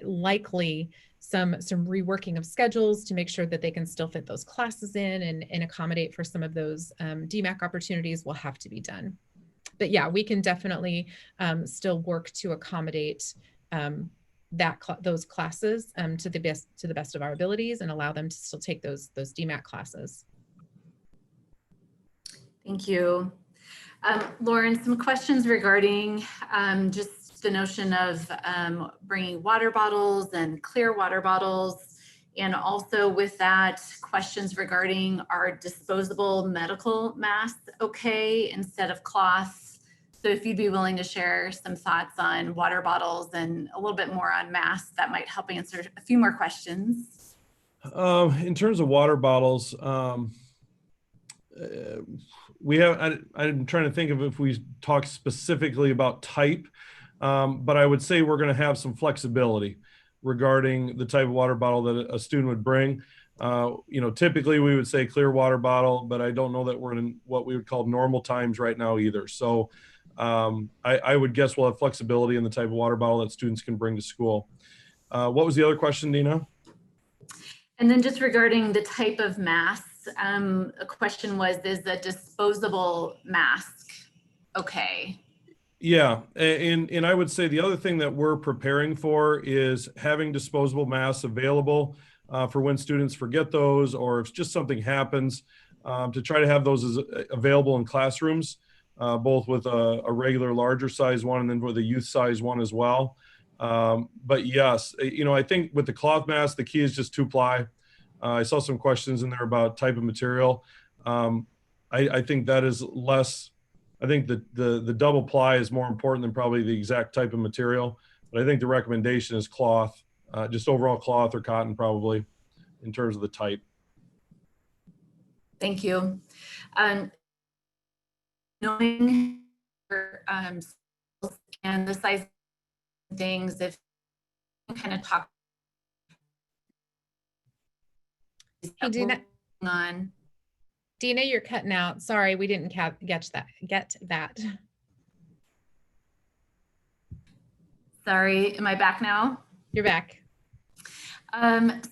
likely some reworking of schedules to make sure that they can still fit those classes in and accommodate for some of those DMAC opportunities will have to be done. But yeah, we can definitely still work to accommodate those classes to the best of our abilities and allow them to still take those DMAC classes. Thank you. Lauren, some questions regarding just the notion of bringing water bottles and clear water bottles, and also with that, questions regarding our disposable medical masks okay instead of cloth. So if you'd be willing to share some thoughts on water bottles and a little bit more on masks, that might help answer a few more questions. In terms of water bottles, we have, I'm trying to think of if we talk specifically about type, but I would say we're going to have some flexibility regarding the type of water bottle that a student would bring. Typically we would say clear water bottle, but I don't know that we're in what we would call normal times right now either. So I would guess we'll have flexibility in the type of water bottle that students can bring to school. What was the other question, Dina? And then just regarding the type of masks, a question was, is a disposable mask okay? Yeah, and I would say the other thing that we're preparing for is having disposable masks available for when students forget those, or if just something happens, to try to have those available in classrooms, both with a regular larger size one and then with a youth size one as well. But yes, I think with the cloth mask, the key is just 2-ply. I saw some questions in there about type of material. I think that is less. I think the double ply is more important than probably the exact type of material. But I think the recommendation is cloth, just overall cloth or cotton probably in terms of the type. Thank you. Knowing and the size of things, if you kind of talk. Hey, Dina. On. Dina, you're cutting out. Sorry, we didn't get that. Sorry, am I back now? You're back.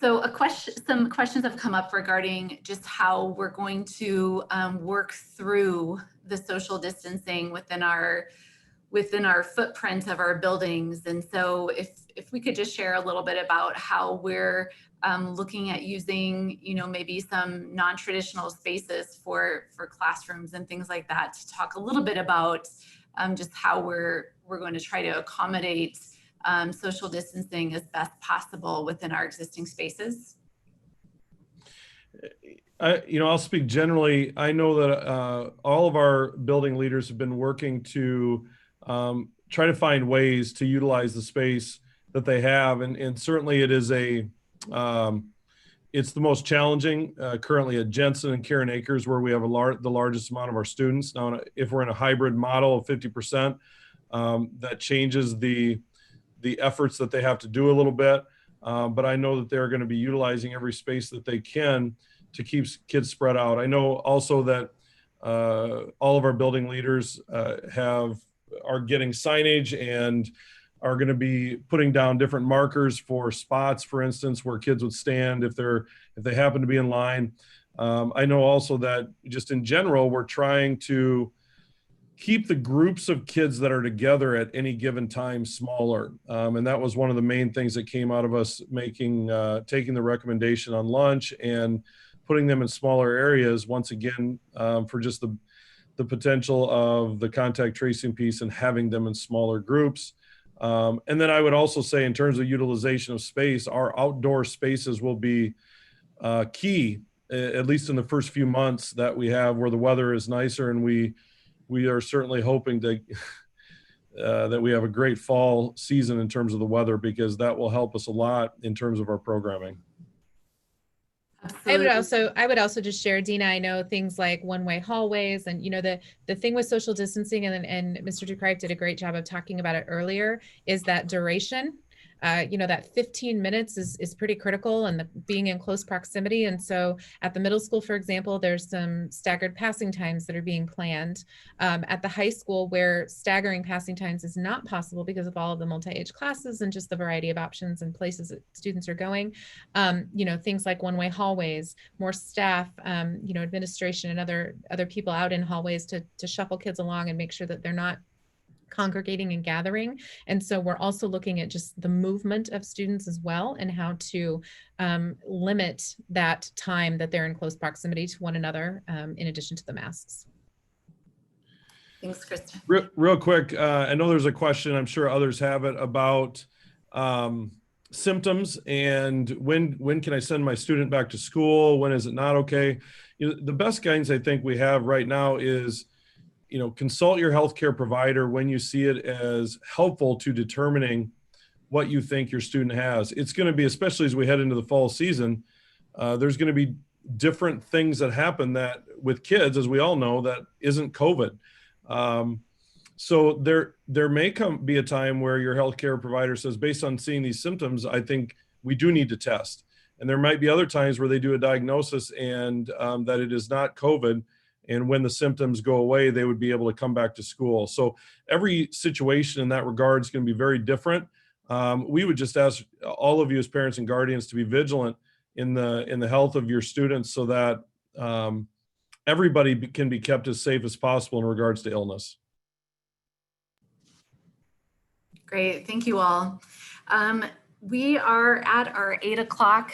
So some questions have come up regarding just how we're going to work through the social distancing within our footprint of our buildings. And so if we could just share a little bit about how we're looking at using, maybe some non-traditional spaces for classrooms and things like that, to talk a little bit about just how we're going to try to accommodate social distancing as best possible within our existing spaces. I'll speak generally. I know that all of our building leaders have been working to try to find ways to utilize the space that they have, and certainly it is it's the most challenging currently at Jensen and Karen Acres, where we have the largest amount of our students. Now, if we're in a hybrid model of 50%, that changes the efforts that they have to do a little bit. But I know that they're going to be utilizing every space that they can to keep kids spread out. I know also that all of our building leaders are getting signage and are going to be putting down different markers for spots, for instance, where kids would stand if they happen to be in line. I know also that just in general, we're trying to keep the groups of kids that are together at any given time smaller. And that was one of the main things that came out of us taking the recommendation on lunch and putting them in smaller areas, once again, for just the potential of the contact tracing piece and having them in smaller groups. And then I would also say, in terms of utilization of space, our outdoor spaces will be key, at least in the first few months that we have where the weather is nicer, and we are certainly hoping to that we have a great fall season in terms of the weather, because that will help us a lot in terms of our programming. Absolutely. I would also just share, Dina, I know things like one-way hallways, and the thing with social distancing, and Mr. Ducrite did a great job of talking about it earlier, is that duration. That 15 minutes is pretty critical, and being in close proximity. And so at the middle school, for example, there's some staggered passing times that are being planned. At the high school, where staggering passing times is not possible because of all of the multi-age classes and just the variety of options and places that students are going, things like one-way hallways, more staff, administration and other people out in hallways to shuffle kids along and make sure that they're not congregating and gathering. And so we're also looking at just the movement of students as well, and how to limit that time that they're in close proximity to one another, in addition to the masks. Thanks, Kristen. Real quick, I know there's a question, I'm sure others have it, about symptoms and when can I send my student back to school? When is it not okay? The best guidance I think we have right now is, consult your healthcare provider when you see it as helpful to determining what you think your student has. It's going to be, especially as we head into the fall season, there's going to be different things that happen that with kids, as we all know, that isn't COVID. So there may be a time where your healthcare provider says, based on seeing these symptoms, I think we do need to test. And there might be other times where they do a diagnosis and that it is not COVID. And when the symptoms go away, they would be able to come back to school. So every situation in that regard is going to be very different. We would just ask all of you as parents and guardians to be vigilant in the health of your students, so that everybody can be kept as safe as possible in regards to illness. Great, thank you all. We are at our 8 o'clock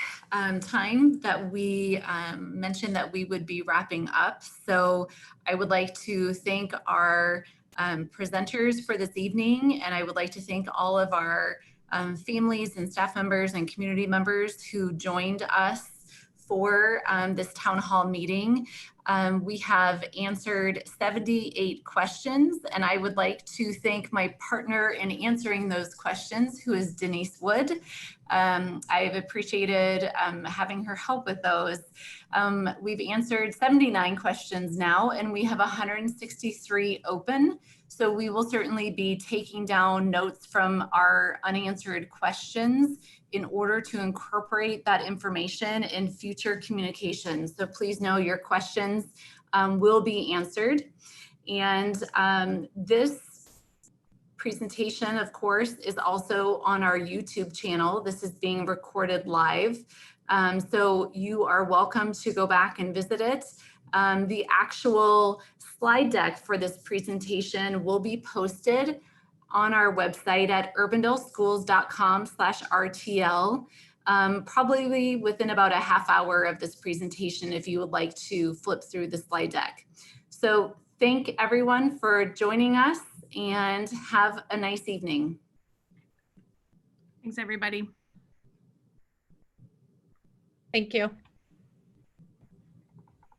time that we mentioned that we would be wrapping up. So I would like to thank our presenters for this evening, and I would like to thank all of our families and staff members and community members who joined us for this town hall meeting. We have answered 78 questions, and I would like to thank my partner in answering those questions, who is Denise Wood. I've appreciated having her help with those. We've answered 79 questions now, and we have 163 open. So we will certainly be taking down notes from our unanswered questions in order to incorporate that information in future communications. So please know your questions will be answered. And this presentation, of course, is also on our YouTube channel. This is being recorded live. So you are welcome to go back and visit it. The actual slide deck for this presentation will be posted on our website at urbandaleschools.com/RTL, probably within about a half hour of this presentation, if you would like to flip through the slide deck. So thank everyone for joining us, and have a nice evening. Thanks, everybody. Thank you.